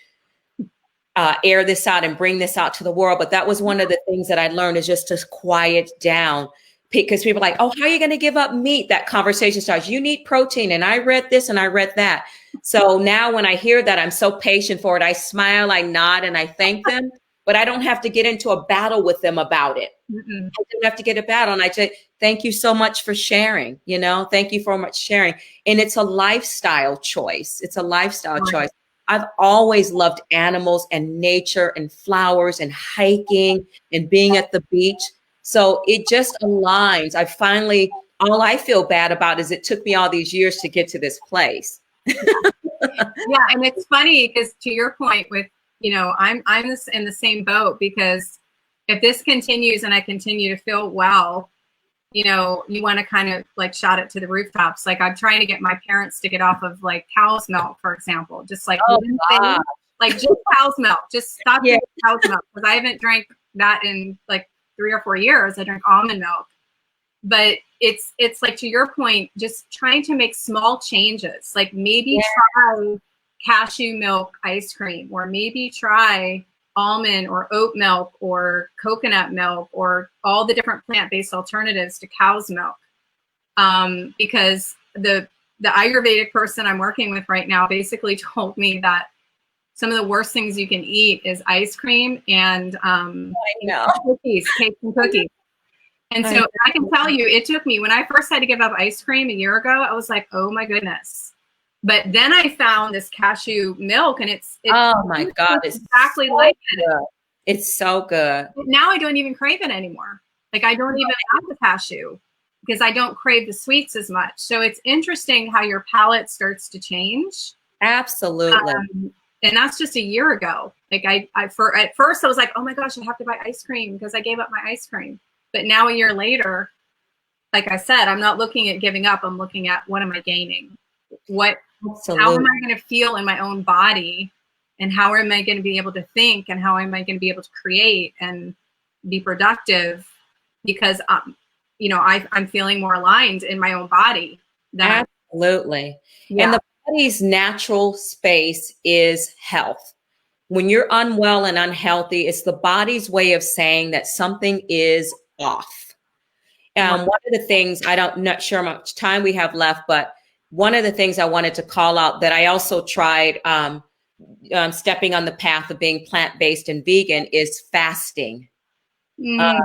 air this out and bring this out to the world. But that was one of the things that I learned, is just to quiet down, because people are like, oh, how are you going to give up meat? That conversation starts. You need protein. And I read this and I read that. So now when I hear that, I'm so patient for it. I smile, I nod, and I thank them, but I don't have to get into a battle with them about it. mm-mm. I didn't have to get a battle. And I say, thank you so much for sharing, you know, thank you for much sharing. And it's a lifestyle choice. It's a lifestyle choice. I've always loved animals and nature and flowers and hiking and being at the beach. So it just aligns. I finally, all I feel bad about is it took me all these years to get to this place. Yeah, and it's funny because, to your point with, you know, I'm in the same boat, because if this continues and I continue to feel well, you know, you want to kind of like shout it to the rooftops. Like, I'm trying to get my parents to get off of like cow's milk, for example, just like like just cow's milk, just stop drinking cow's milk, because I haven't drank that in like 3 or 4 years. I drink almond milk. But it's like, to your point, just trying to make small changes, like maybe try cashew milk ice cream, or maybe try almond or oat milk or coconut milk, or all the different plant-based alternatives to cow's milk. Because the Ayurvedic person I'm working with right now basically told me that some of the worst things you can eat is ice cream and cookies, cakes and cookies. And so I can tell you, it took me, when I first had to give up ice cream a year ago, I was like, oh my goodness. But then I found this cashew milk, and it's oh my God, it's exactly so like it. It's so good. But now I don't even crave it anymore. Like, I don't even have the cashew, because I don't crave the sweets as much. So it's interesting how your palate starts to change. Absolutely. And that's just a year ago. Like, at first I was like, oh my gosh, I have to buy ice cream because I gave up my ice cream. But now a year later, like I said, I'm not looking at giving up. I'm looking at, what am I gaining? How am I going to feel in my own body? And how am I going to be able to think? And how am I going to be able to create and be productive? Because, you know, I'm feeling more aligned in my own body. Absolutely. And the body's natural space is health. When you're unwell and unhealthy, it's the body's way of saying that something is off. One of the things, not sure how much time we have left, but one of the things I wanted to call out that I also tried stepping on the path of being plant-based and vegan is fasting. I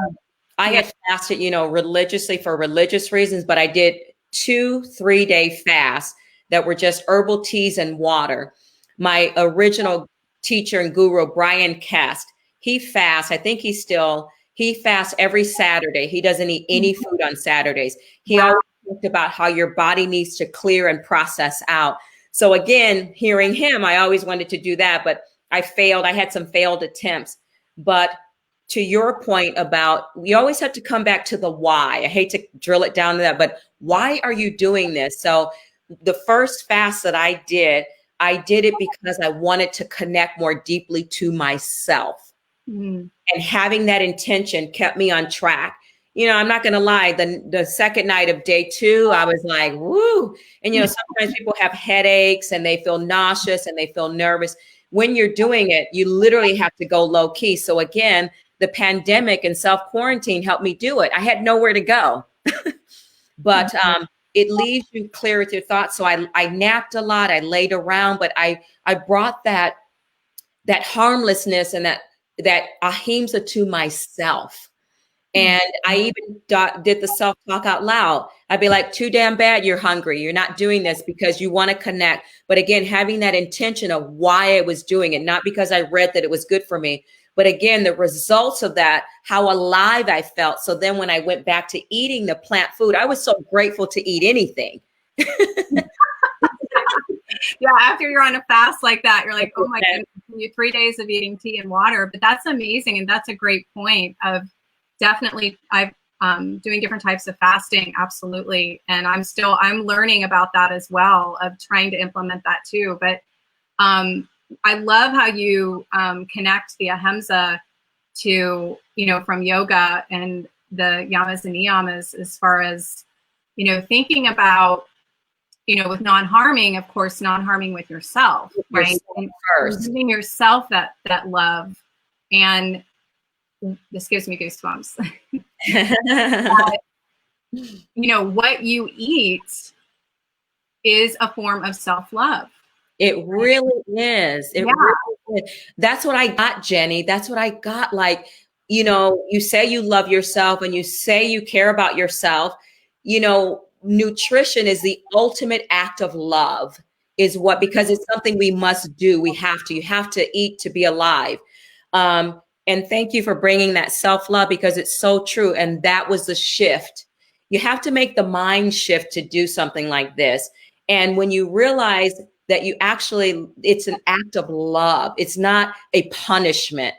had fasted, you know, religiously for religious reasons, but I did 2 3-day fasts that were just herbal teas and water. My original teacher and guru, Brian Kest, he fasts. I think he fasts every Saturday. He doesn't eat any food on Saturdays. He always talked about how your body needs to clear and process out. So again, hearing him, I always wanted to do that, but I failed. I had some failed attempts. But to your point about, we always have to come back to the why. I hate to drill it down to that, but why are you doing this? So the first fast that I did it because I wanted to connect more deeply to myself. Mm. And having that intention kept me on track. You know, I'm not going to lie. The second night of day 2, I was like, woo. And, you know, sometimes people have headaches and they feel nauseous and they feel nervous. When you're doing it, you literally have to go low key. So again, the pandemic and self-quarantine helped me do it. I had nowhere to go, but it leaves you clear with your thoughts. So I napped a lot. I laid around, but I brought that harmlessness and that ahimsa to myself. And I even did the self-talk out loud. I'd be like, too damn bad you're hungry. You're not doing this because you want to connect. But again, having that intention of why I was doing it, not because I read that it was good for me, but again, the results of that, how alive I felt. So then when I went back to eating the plant food, I was so grateful to eat anything. Yeah, after you're on a fast like that, you're like, oh my goodness, you 3 days of eating tea and water. But that's amazing. And that's a great point of definitely I've doing different types of fasting. Absolutely. And I'm learning about that as well, of trying to implement that too. But I love how you connect the ahimsa to, you know, from yoga and the yamas and niyamas, as far as, you know, thinking about, you know, with non-harming, of course, non-harming with yourself, right? And First. giving yourself that love. And this gives me goosebumps. You know, what you eat is a form of self-love. It really is. It Yeah. really is. That's what I got, Jenny. That's what I got. Like, you know, you say you love yourself and you say you care about yourself. You know, nutrition is the ultimate act of love, because it's something we must do. You have to eat to be alive. And thank you for bringing that self-love, because it's so true. And that was the shift. You have to make the mind shift to do something like this. And when you realize that it's an act of love, it's not a punishment.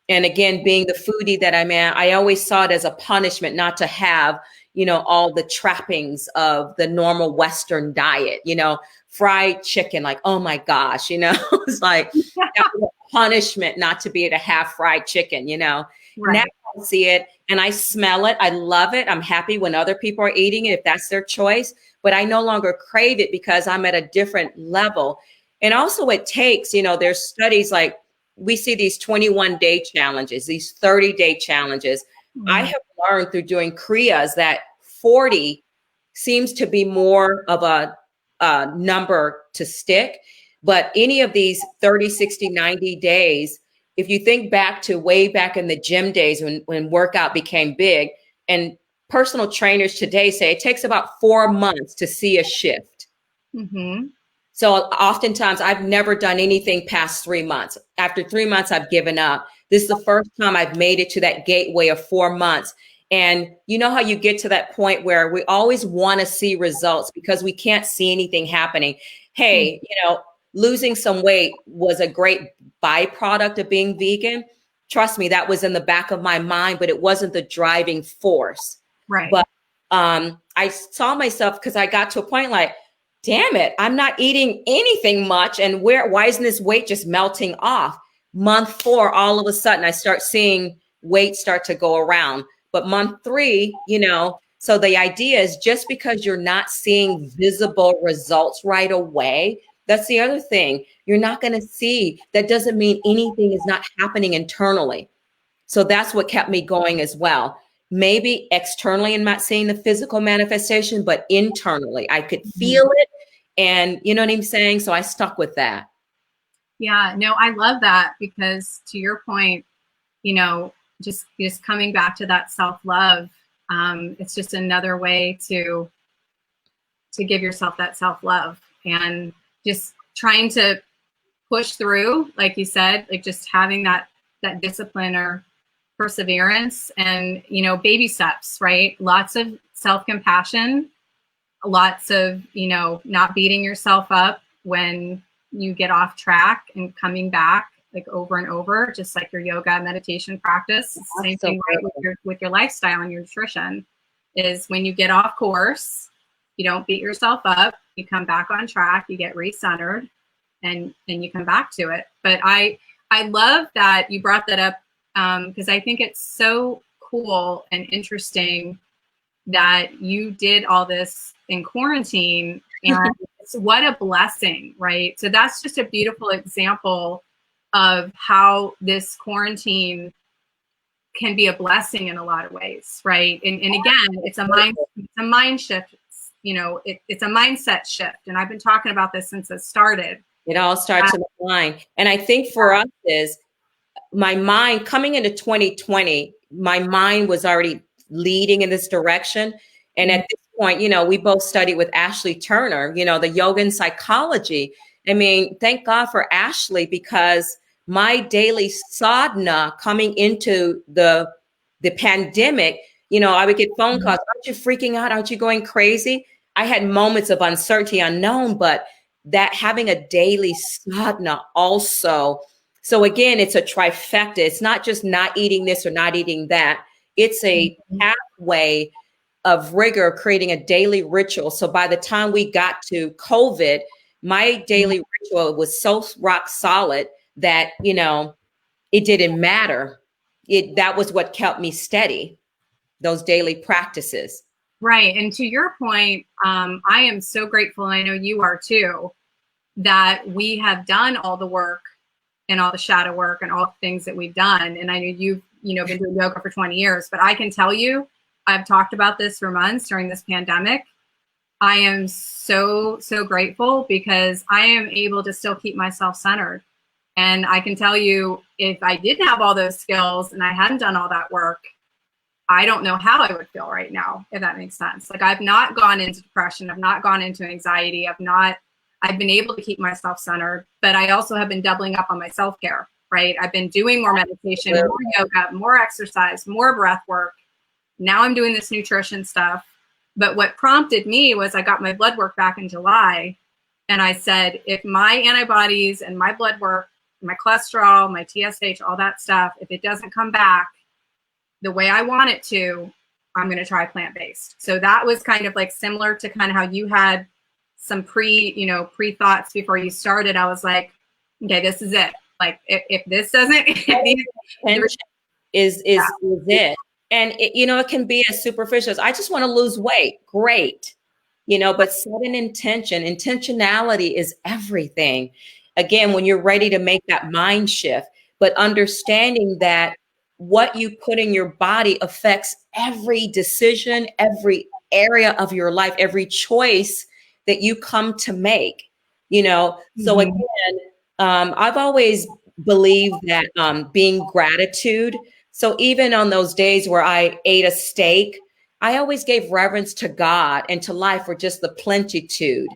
And again, being the foodie that I'm at, I always saw it as a punishment not to have, you know, all the trappings of the normal Western diet, you know, fried chicken, like, oh my gosh, you know, it's like that was a punishment not to be able to have fried chicken, you know. Right. Now I see it and I smell it. I love it. I'm happy when other people are eating it, if that's their choice, but I no longer crave it because I'm at a different level. And also it takes, you know, there's studies like we see these 21-day challenges, these 30-day challenges. I have learned through doing Kriyas that 40 seems to be more of a number to stick. But any of these 30, 60, 90 days, if you think back to way back in the gym days when workout became big, and personal trainers today say it takes about 4 months to see a shift. Mm-hmm. So oftentimes I've never done anything past 3 months. After 3 months, I've given up. This is the first time I've made it to that gateway of 4 months. And you know how you get to that point where we always want to see results because we can't see anything happening. Hey, you know, losing some weight was a great byproduct of being vegan. Trust me, that was in the back of my mind, but it wasn't the driving force. Right. But I saw myself, because I got to a point like, damn it, I'm not eating anything much. And why isn't this weight just melting off? Month 4, all of a sudden I start seeing weight start to go around. But month 3, you know, so the idea is just because you're not seeing visible results right away, that's the other thing. You're not going to see. That doesn't mean anything is not happening internally. So that's what kept me going as well. Maybe externally I'm not seeing the physical manifestation, but internally I could feel it. And you know what I'm saying? So I stuck with that. Yeah, no, I love that, because to your point, you know, just coming back to that self-love, it's just another way to give yourself that self-love, and just trying to push through, like you said, like just having that discipline or perseverance, and, you know, baby steps, right? Lots of self-compassion, lots of, you know, not beating yourself up when you get off track, and coming back like over and over, just like your yoga meditation practice. It's the same thing, right, with your lifestyle and your nutrition, is when you get off course, you don't beat yourself up, you come back on track, you get recentered, and you come back to it. But I love that you brought that up, because I think it's so cool and interesting that you did all this in quarantine, and what a blessing, right? So that's just a beautiful example of how this quarantine can be a blessing in a lot of ways, right? And again, it's a mind shift, you know, it's a mindset shift. And I've been talking about this since it started. It all starts in the mind. And I think for us is my mind coming into 2020, my mind was already leading in this direction. And at this point, you know, we both studied with Ashley Turner, you know, the yoga and psychology. I mean, thank God for Ashley, because my daily sadhana coming into the pandemic, you know, I would get phone calls. Aren't you freaking out? Aren't you going crazy? I had moments of uncertainty, unknown, but that having a daily sadhana also. So again, it's a trifecta. It's not just not eating this or not eating that. It's a pathway of rigor, creating a daily ritual. So by the time we got to COVID, my daily ritual was so rock solid that, you know, it didn't matter. That was what kept me steady, those daily practices. Right. And to your point, I am so grateful, and I know you are too, that we have done all the work and all the shadow work and all the things that we've done. And I know you've, you know, been doing yoga for 20 years, but I can tell you, I've talked about this for months during this pandemic. I am so, so grateful because I am able to still keep myself centered. And I can tell you, if I didn't have all those skills and I hadn't done all that work, I don't know how I would feel right now, if that makes sense. Like, I've not gone into depression. I've not gone into anxiety. I've been able to keep myself centered, but I also have been doubling up on my self-care, right? I've been doing more meditation, more yoga, more exercise, more breath work. Now I'm doing this nutrition stuff. But what prompted me was I got my blood work back in July. And I said, if my antibodies and my blood work, my cholesterol, my TSH, all that stuff, if it doesn't come back the way I want it to, I'm going to try plant-based. So that was kind of like similar to kind of how you had some pre-thoughts before you started. I was like, okay, this is it. Like, if this doesn't, is it. And it, you know, it can be as superficial as, I just want to lose weight. Great. You know, but set an intention. Intentionality is everything. Again, when you're ready to make that mind shift, but understanding that what you put in your body affects every decision, every area of your life, every choice that you come to make, you know. So again, I've always believed that being gratitude. So even on those days where I ate a steak, I always gave reverence to God and to life for just the plenitude.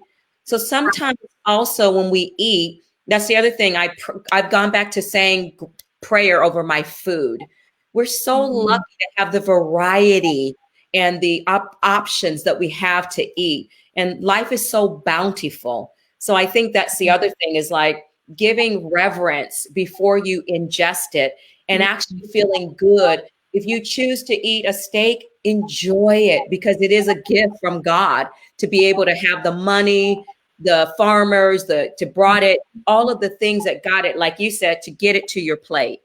So sometimes also when we eat, that's the other thing. I've gone back to saying prayer over my food. We're so lucky to have the variety and the options that we have to eat. And life is so bountiful. So I think that's the other thing, is like giving reverence before you ingest it and actually feeling good. If you choose to eat a steak, enjoy it, because it is a gift from God to be able to have the money, the farmers, to brought it, all of the things that got it, like you said, to get it to your plate.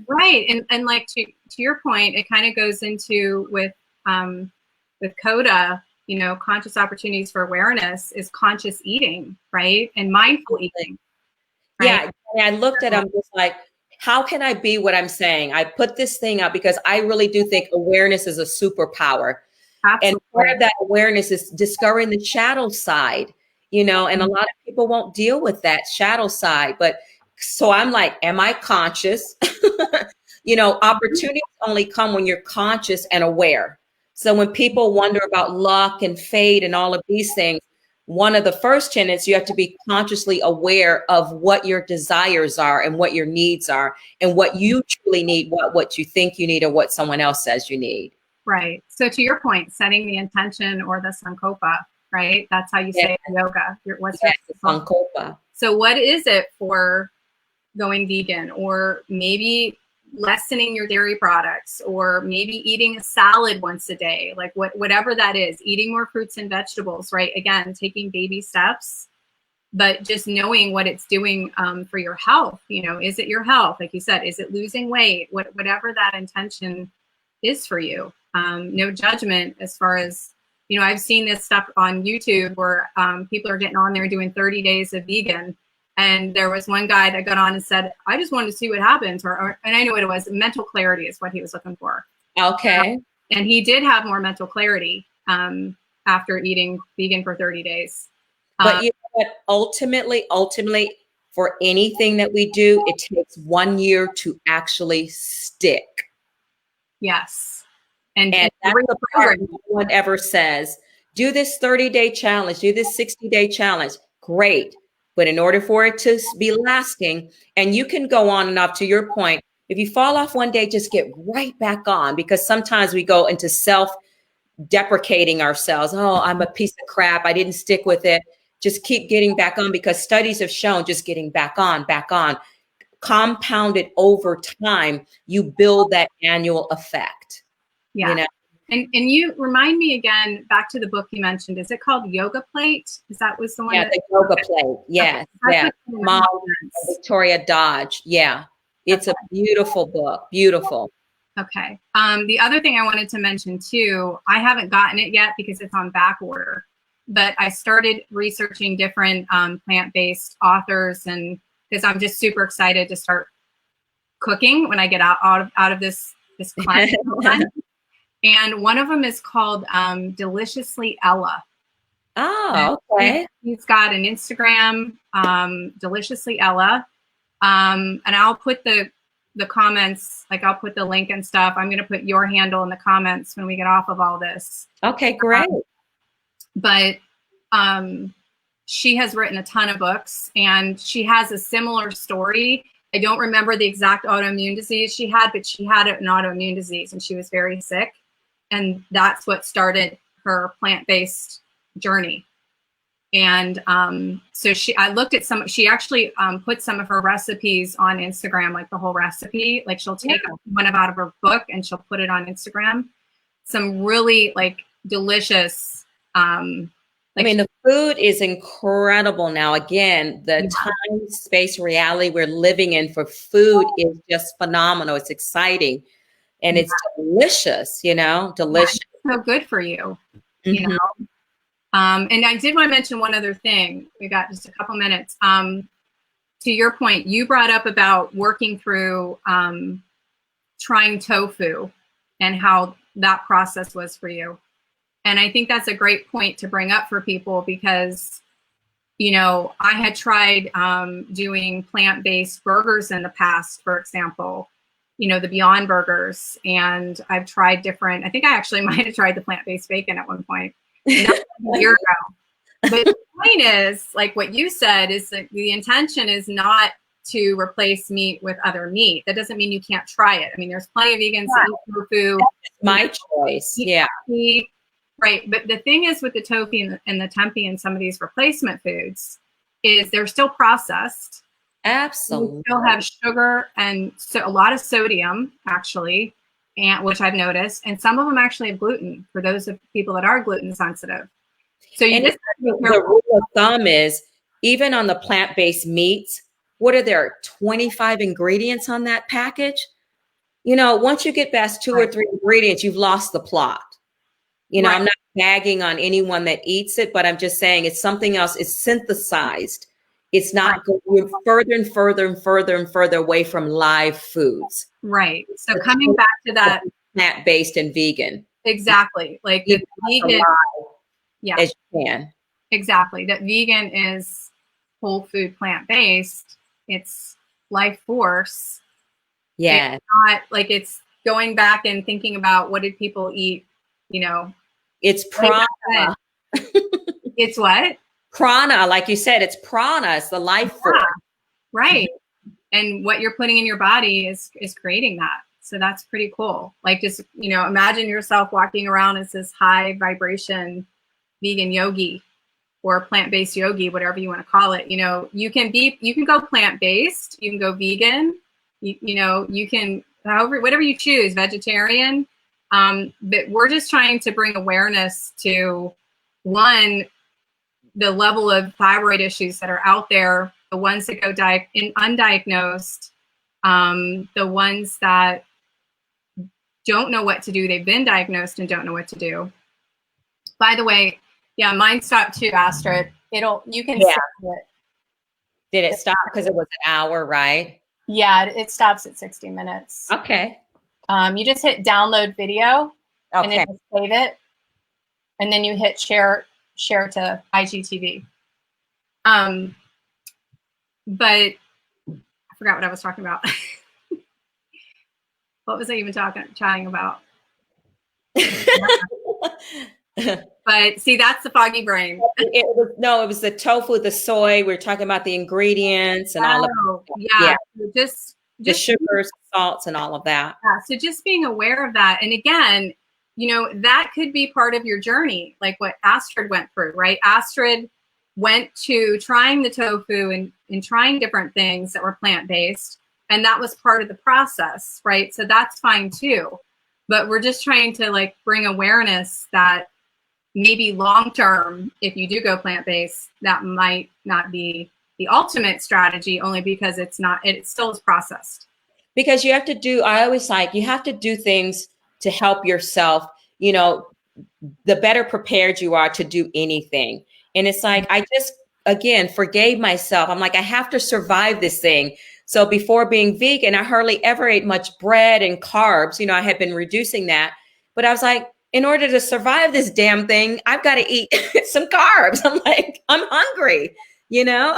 Right. And like to your point, it kind of goes into with CODA, you know, conscious opportunities for awareness is conscious eating, right? And mindful eating. Right? Yeah. And I looked at them just like, how can I be what I'm saying? I put this thing up because I really do think awareness is a superpower. Absolutely. And part of that awareness is discovering the shadow side, you know, and a lot of people won't deal with that shadow side. But so I'm like, am I conscious? You know, opportunities only come when you're conscious and aware. So when people wonder about luck and fate and all of these things, one of the first tenets, you have to be consciously aware of what your desires are and what your needs are and what you truly need, what you think you need, or what someone else says you need. Right. So to your point, setting the intention, or the sankalpa, right? That's how you say it in yoga. What's your sankalpa? So what is it for going vegan, or maybe lessening your dairy products, or maybe eating a salad once a day, like whatever that is, eating more fruits and vegetables, right? Again, taking baby steps. but just knowing what it's doing for your health. Is it your health? Like you said, is it losing weight? Whatever that intention is for you. No judgment as far as, I've seen this stuff on YouTube where people are getting on there doing 30 days of vegan. And there was one guy that got on and said, I just wanted to see what happens. And I know what it was. Mental clarity is what he was looking for. Okay. And he did have more mental clarity after eating vegan for 30 days. But you know what? Ultimately, for anything that we do, it takes 1 year to actually stick. Yes. And that's the part no one ever says, do this 30-day challenge, do this 60-day challenge. Great. But in order for it to be lasting, and you can go on and off, to your point, if you fall off one day, just get right back on, because sometimes we go into self-deprecating ourselves. Oh, I'm a piece of crap. I didn't stick with it. Just keep getting back on, because studies have shown just getting back on, compounded over time, you build that annual effect. Yeah. And you remind me again, back to the book you mentioned, is it called Yoga Plate? That was the one? Yeah, the Yoga Plate. Yes. Okay. Yeah. Mom, Victoria Dodge. Yeah. It's a beautiful book. Beautiful. Okay. The other thing I wanted to mention too, I haven't gotten it yet because it's on back order, but I started researching different plant-based authors, and because I'm just super excited to start cooking when I get out of this cleanse. And one of them is called Deliciously Ella. Oh, okay. He's got an Instagram, Deliciously Ella. And I'll put the comments, like I'll put the link and stuff. I'm going to put your handle in the comments when we get off of all this. Okay, great. But she has written a ton of books, and she has a similar story. I don't remember the exact autoimmune disease she had, but she had an autoimmune disease and she was very sick. And that's what started her plant-based journey. And so I looked at she actually put some of her recipes on Instagram, like the whole recipe. Like she'll take one out of her book and she'll put it on Instagram. Some really like delicious. The food is incredible now. Again, the time, space, reality we're living in for food is just phenomenal. It's exciting. And it's delicious, delicious. Yeah, so good for you, And I did want to mention one other thing. We got just a couple minutes. To your point, you brought up about working through trying tofu and how that process was for you. And I think that's a great point to bring up for people because, I had tried doing plant-based burgers in the past, for example. The Beyond Burgers, and I've tried different. I think I actually might have tried the plant-based bacon at one point. And that was a year ago. But the point is, like what you said, is that the intention is not to replace meat with other meat. That doesn't mean you can't try it. I mean, there's plenty of vegans that eat tofu. That's my choice. Yeah. Right. But the thing is with the tofu and the tempeh and some of these replacement foods is they're still processed. Absolutely. We still have sugar and a lot of sodium, actually, and which I've noticed. And some of them actually have gluten for those of people that are gluten sensitive. So the rule of thumb is, even on the plant-based meats, what are there, 25 ingredients on that package? Once you get past 2 or 3 ingredients, you've lost the plot. I'm not bagging on anyone that eats it, but I'm just saying it's something else. It's synthesized. It's not going further and further and further and further away from live foods. Right. So coming back to that, plant-based and vegan. Exactly. Like the vegan. Yeah. As you can. Exactly. That vegan is whole food, plant-based. It's life force. Yeah. It's not like it's going back and thinking about what did people eat, It's prana. It's what? Prana, like you said, it's prana. It's the life force. Right. And what you're putting in your body is creating that. So that's pretty cool. Like just, imagine yourself walking around as this high vibration vegan yogi or plant-based yogi, whatever you want to call it. You can go plant-based, you can go vegan, you can, whatever you choose, vegetarian. But we're just trying to bring awareness to, one, the level of thyroid issues that are out there, the ones that go undiagnosed, the ones that don't know what to do, they've been diagnosed and don't know what to do. By the way, yeah, mine stopped too, Astrid. You can Yeah. see it. Did it stop because it was an hour, right? Yeah, it stops at 60 minutes. Okay. You just hit download video, and then you save it, and then you hit share to IGTV. But I forgot what I was talking about. What was I even chatting about? But see, that's the foggy brain. It was the tofu, the soy. We're talking about the ingredients and all of that. Yeah. Just the sugars, salts, and all of that. Yeah. So just being aware of that. And again, that could be part of your journey, like what Astrid went through, right? Astrid went to trying the tofu and trying different things that were plant-based. And that was part of the process, right? So that's fine too. But we're just trying to like bring awareness that maybe long-term, if you do go plant-based, that might not be the ultimate strategy, only because it still is processed. Because you have to do things to help yourself, the better prepared you are to do anything. And it's like, I just, again, forgave myself. I'm like, I have to survive this thing. So before being vegan, I hardly ever ate much bread and carbs. I had been reducing that, but I was like, in order to survive this damn thing, I've got to eat some carbs. I'm like, I'm hungry, Yeah.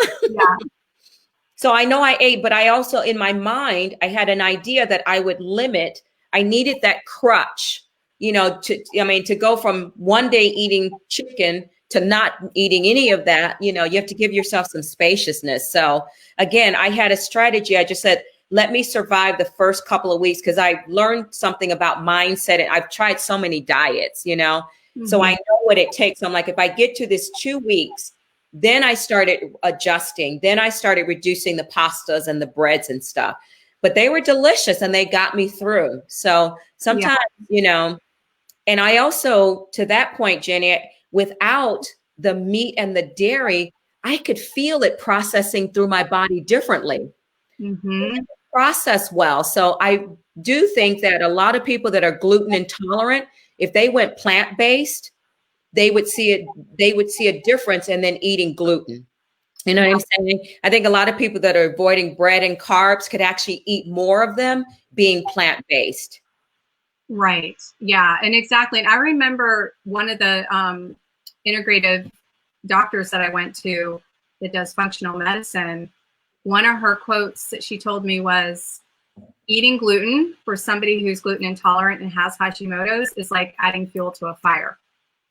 So I know I ate, but I also, in my mind, I had an idea that I would limit. I needed that crutch, to go from one day eating chicken to not eating any of that. You have to give yourself some spaciousness. So again, I had a strategy. I just said, let me survive the first couple of weeks, because I learned something about mindset. And I've tried so many diets, so I know what it takes. I'm like, if I get to this 2 weeks, then I started adjusting. Then I started reducing the pastas and the breads and stuff. But they were delicious and they got me through. So sometimes, and I also, to that point, Jenny, without the meat and the dairy, I could feel it processing through my body differently. Process well. So I do think that a lot of people that are gluten intolerant, if they went plant-based, they would see a difference in then eating gluten. You know what I'm saying? I think a lot of people that are avoiding bread and carbs could actually eat more of them being plant-based. Right. Yeah. And exactly. And I remember one of the integrative doctors that I went to that does functional medicine, one of her quotes that she told me was, eating gluten for somebody who's gluten intolerant and has Hashimoto's is like adding fuel to a fire.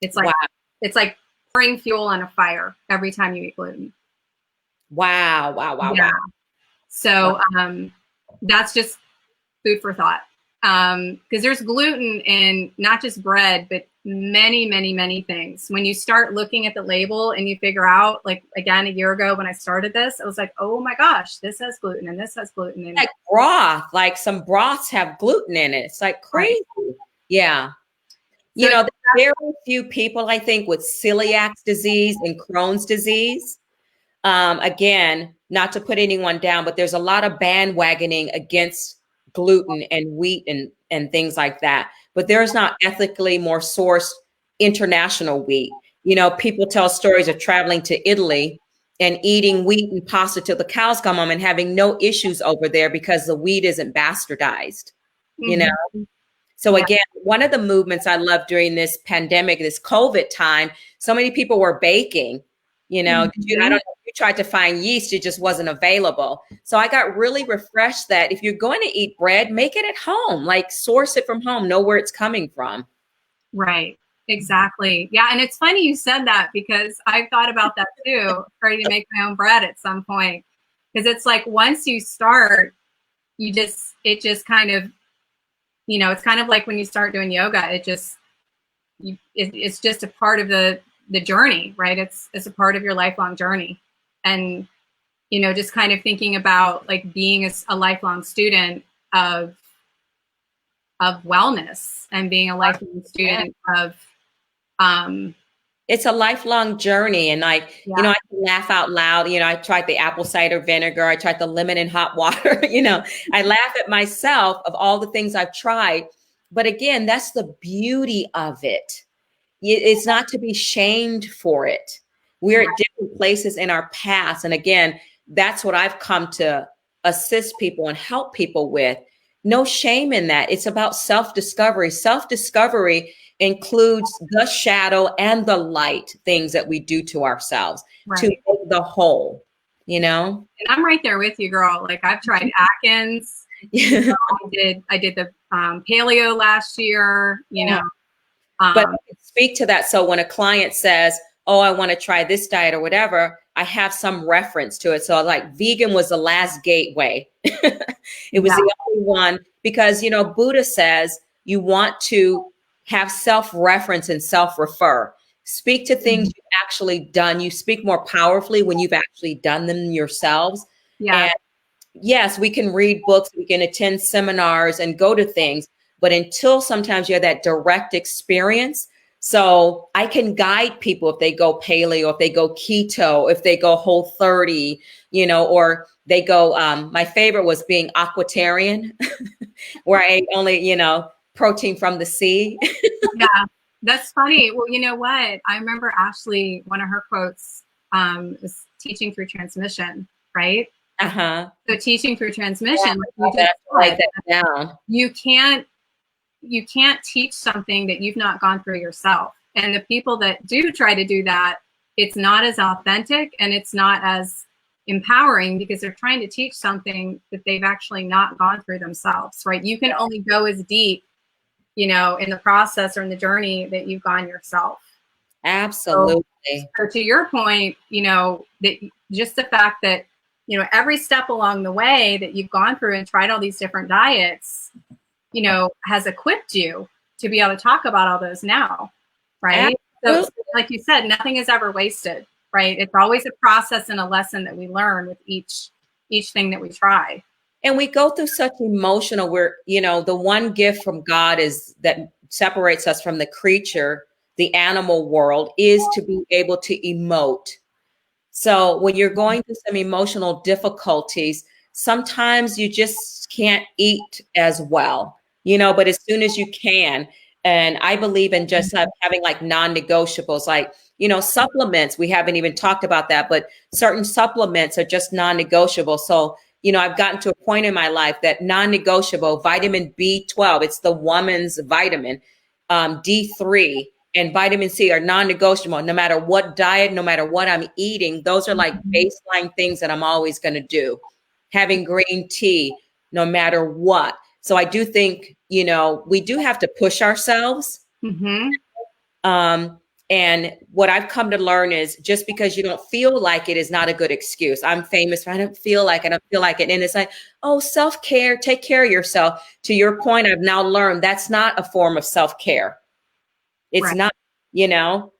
It's like, It's like pouring fuel on a fire every time you eat gluten. Wow. So that's just food for thought. Because there's gluten in not just bread, but many, many, many things. When you start looking at the label and you figure out, like, again, a year ago when I started this, I was like, oh my gosh, this has gluten and this has gluten in it. Like broth, like some broths have gluten in it. It's like crazy. Right. Yeah. So there's very few people, I think, with celiac disease and Crohn's disease. Again, not to put anyone down, but there's a lot of bandwagoning against gluten and wheat and things like that. But there's not ethically more sourced international wheat. People tell stories of traveling to Italy and eating wheat and pasta till the cows come home and having no issues over there because the wheat isn't bastardized, So again, one of the movements I loved during this pandemic, this COVID time, so many people were baking. I don't know if you tried to find yeast, it just wasn't available. So I got really refreshed that if you're going to eat bread, make it at home, like source it from home, know where it's coming from. Right. Exactly. Yeah. And it's funny you said that, because I've thought about that too, trying to make my own bread at some point. Because it's like, once you start, it just kind of, it's kind of like when you start doing yoga, it's just a part of the journey, right? It's a part of your lifelong journey. And, just kind of thinking about like being a lifelong student of wellness and being a lifelong student of it's a lifelong journey. And like, Yeah. you know, I can laugh out loud. You know, I tried the apple cider vinegar. I tried the lemon in hot water. You know, I laugh at myself of all the things I've tried. But again, that's the beauty of it. It's not to be shamed for it. We're at different places in our past. And again, that's what I've come to assist people and help people with. No shame in that. It's about self-discovery. Self-discovery includes the shadow and the light things that we do to ourselves to make the whole, you know? And I'm right there with you, girl. Like I've tried Atkins. You know, I did the paleo last year, you know. But speak to that. So when a client says, oh, I want to try this diet or whatever, I have some reference to it. So like vegan was the last gateway. It was the only one because, you know, Buddha says you want to have self-reference and self-refer. Speak to things you've actually done. You speak more powerfully when you've actually done them yourselves. Yeah. And yes, we can read books, we can attend seminars and go to things, but until sometimes you have that direct experience. So I can guide people if they go paleo, if they go keto, if they go Whole30, you know, or they go, my favorite was being aquatarian, where I ate only, you know, protein from the sea. Yeah, that's funny. Well, you know what? I remember Ashley, one of her quotes is teaching through transmission, right? Uh-huh. So teaching through transmission, write that down. You can't teach something that you've not gone through yourself. And the people that do try to do that, it's not as authentic and it's not as empowering because they're trying to teach something that they've actually not gone through themselves, right? You can only go as deep, you know, in the process or in the journey that you've gone yourself. Absolutely. So to your point, you know, that just the fact that, you know, every step along the way that you've gone through and tried all these different diets, you know, has equipped you to be able to talk about all those now, right? Absolutely. So like you said, nothing is ever wasted, right? It's always a process and a lesson that we learn with each thing that we try. And we go through such emotional, where, you know, the one gift from God is that separates us from the creature, the animal world, is to be able to emote. So when you're going through some emotional difficulties, sometimes you just can't eat as well, you know, but as soon as you can. And I believe in just having like non-negotiables, like, you know, supplements. We haven't even talked about that, but certain supplements are just non-negotiable. So, you know, I've gotten to a point in my life that non-negotiable vitamin B12, it's the woman's vitamin, D3 and vitamin C are non-negotiable. No matter what diet, no matter what I'm eating, those are like baseline things that I'm always going to do. Having green tea, no matter what. So I do think, you know, we do have to push ourselves. And what I've come to learn is just because you don't feel like it is not a good excuse. I'm famous for I don't feel like it. I don't feel like it. And it's like, oh, self-care, take care of yourself. To your point, I've now learned that's not a form of self-care. It's not, you know,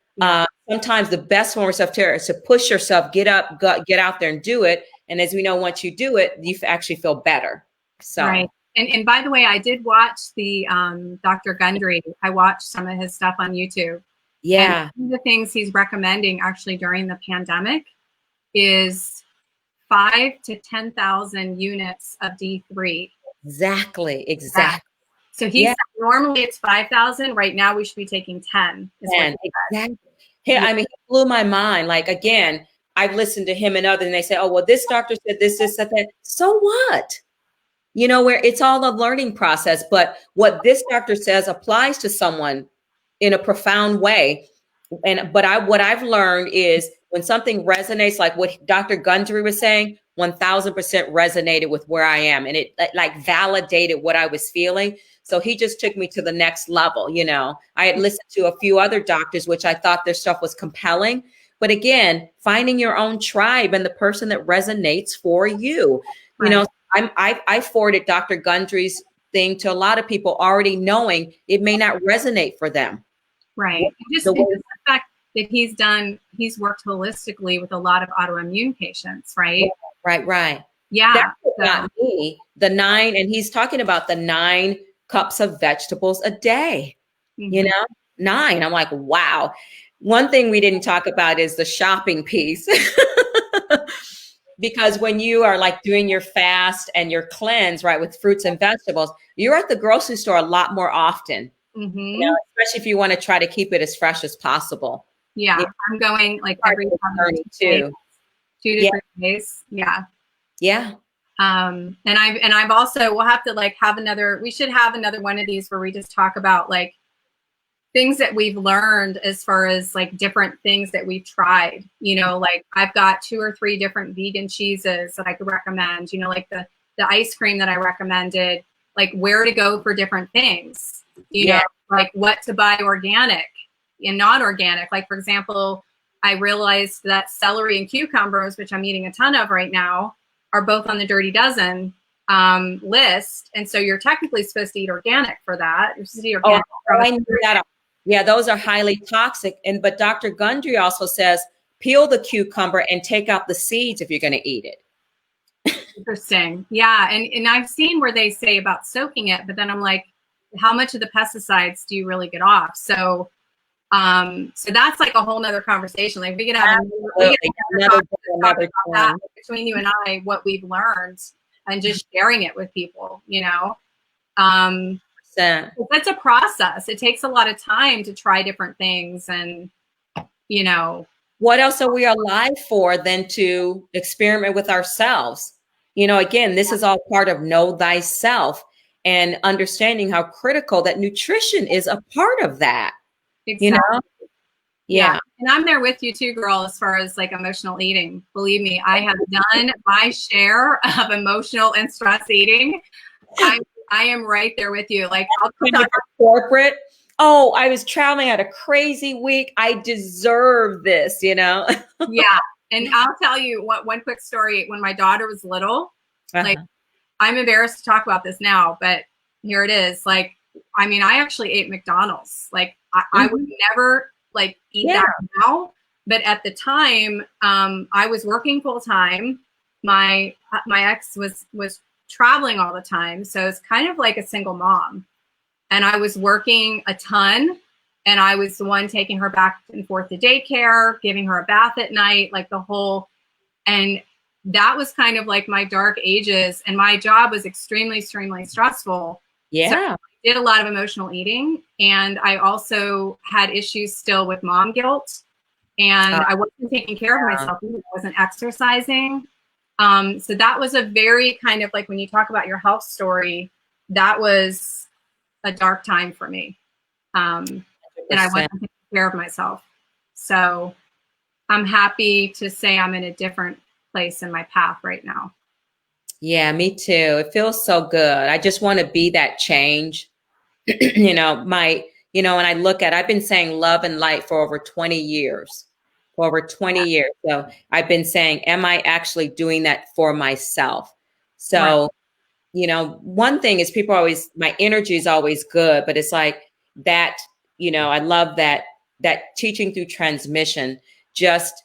sometimes the best form of self-care is to push yourself, get up, get out there and do it. And as we know, once you do it, you actually feel better. So. Right. And by the way, I did watch the Dr. Gundry. I watched some of his stuff on YouTube. Yeah. And one of the things he's recommending actually during the pandemic is 5,000 to 10,000 units of D3. Exactly. So he said normally it's 5,000. Right now we should be taking 10. Exactly. I mean, he blew my mind. Like, again, I've listened to him and others, and they say, oh, well, this doctor said this, that. So what? You know, where it's all a learning process. But what this doctor says applies to someone in a profound way. But what I've learned is when something resonates, like what Dr. Gundry was saying, 1000% resonated with where I am. And it like validated what I was feeling. So he just took me to the next level. You know, I had listened to a few other doctors, which I thought their stuff was compelling. But again, finding your own tribe and the person that resonates for you. You know, I forwarded Dr. Gundry's thing to a lot of people already knowing it may not resonate for them. Right. Just the fact that he's worked holistically with a lot of autoimmune patients, right? Right. Yeah. That's what got me, the 9, and he's talking about the 9 cups of vegetables a day, you know, 9. I'm like, wow. one thing we didn't talk about is the shopping piece. Because when you are like doing your fast and your cleanse, right, with fruits and vegetables, you're at the grocery store a lot more often, especially if you want to try to keep it as fresh as possible. Yeah, I'm going like every 2 to 3 days. Yeah. Yeah. And I've also, we'll have to like we should have another one of these where we just talk about like things that we've learned as far as like different things that we've tried, like I've got 2 or 3 different vegan cheeses that I could recommend, like the ice cream that I recommended, like where to go for different things, know, like what to buy organic and not organic. Like, for example, I realized that celery and cucumbers, which I'm eating a ton of right now, are both on the Dirty Dozen list. And so you're technically supposed to eat organic for that. You're supposed to eat organic. I knew that. Yeah, those are highly toxic. But Dr. Gundry also says, peel the cucumber and take out the seeds if you're going to eat it. Interesting. Yeah. And I've seen where they say about soaking it, but then I'm like, how much of the pesticides do you really get off? So that's like a whole nother conversation. Like we could have another that between you and I, what we've learned and just sharing it with people, That's a process. It takes a lot of time to try different things. And, what else are we alive for than to experiment with ourselves? Again, this is all part of know thyself and understanding how critical that nutrition is a part of that. Exactly. Yeah. And I'm there with you too, girl, as far as like emotional eating. Believe me, I have done my share of emotional and stress eating. I am right there with you. Like corporate. Oh, I was traveling, at a crazy week. I deserve this, Yeah. And I'll tell you one quick story. When my daughter was little, like I'm embarrassed to talk about this now, but here it is. Like, I mean, I actually ate McDonald's. Like I would never like eat that now. But at the time, I was working full time. My ex was traveling all the time. So it's kind of like a single mom. And I was working a ton, and I was the one taking her back and forth to daycare, giving her a bath at night, like and that was kind of like my dark ages. And my job was extremely, extremely stressful. Yeah. So I did a lot of emotional eating. And I also had issues still with mom guilt. And I wasn't taking care of myself. I wasn't exercising. So that was a very kind of like, when you talk about your health story, that was a dark time for me. And I wasn't taking care of myself. So I'm happy to say I'm in a different place in my path right now. Yeah, me too. It feels so good. I just want to be that change. When I look at, I've been saying love and light for over 20 years. So I've been saying, am I actually doing that for myself? So, one thing is people always, my energy is always good, but it's like that, I love that teaching through transmission, just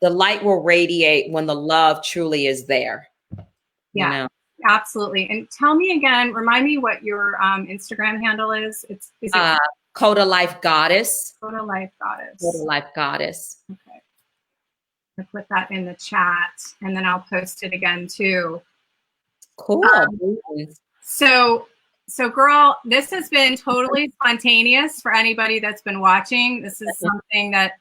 the light will radiate when the love truly is there. Yeah, absolutely. And tell me again, remind me what your Instagram handle is. Is it Coda Life Goddess? Coda Life Goddess. Coda Life Goddess. Okay. I'll put that in the chat, and then I'll post it again too. Cool. So girl, this has been totally spontaneous for anybody that's been watching. This is something that,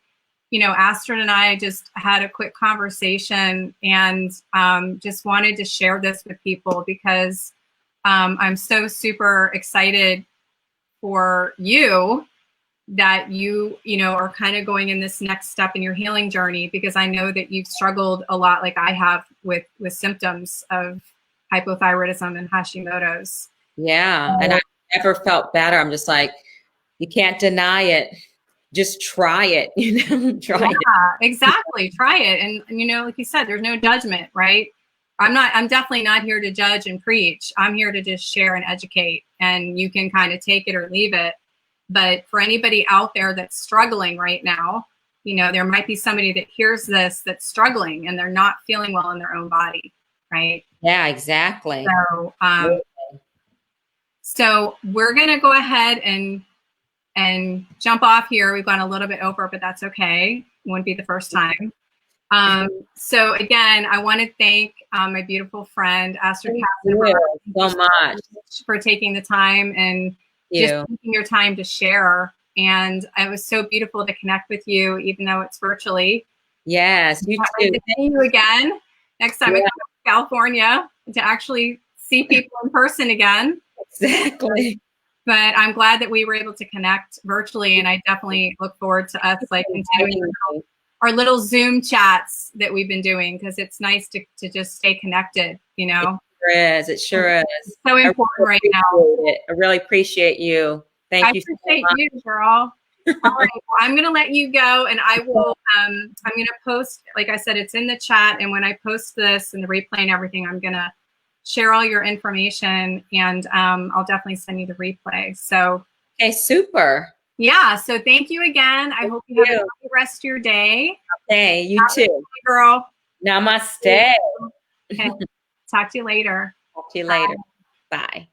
Astrid and I just had a quick conversation, and just wanted to share this with people because I'm so super excited for you that you are kind of going in this next step in your healing journey, because I know that you've struggled a lot, like I have, with symptoms of hypothyroidism and Hashimoto's. Yeah. And I never felt better. I'm just like, you can't deny it. Just try it. Try it. Exactly. Try it. And, like you said, there's no judgment, right? I'm definitely not here to judge and preach. I'm here to just share and educate, and you can kind of take it or leave it. But for anybody out there that's struggling right now, there might be somebody that hears this that's struggling and they're not feeling well in their own body. Right. Yeah, exactly. So we're going to go ahead and and jump off here. We've gone a little bit over, but that's okay. Wouldn't be the first time. So again, I want to thank my beautiful friend, Astrid, so much for taking the time and just taking your time to share. And it was so beautiful to connect with you, even though it's virtually. Yes, you too. To see you again next time I come to California, to actually see people in person again. Exactly. But I'm glad that we were able to connect virtually, and I definitely look forward to us like continuing our little Zoom chats that we've been doing, because it's nice to just stay connected, you know. It sure is. It's so important right now. I really appreciate you. Thank you. I appreciate you, girl. All right, well, I'm going to let you go, and I will. I'm going to post, like I said, it's in the chat, and when I post this and the replay and everything, I'm going to share all your information, and I'll definitely send you the replay. So, okay, super. Yeah. So thank you again. I hope you have a great rest of your day. Okay, you too, girl. Namaste. Okay. Talk to you later. Talk to you later. Bye.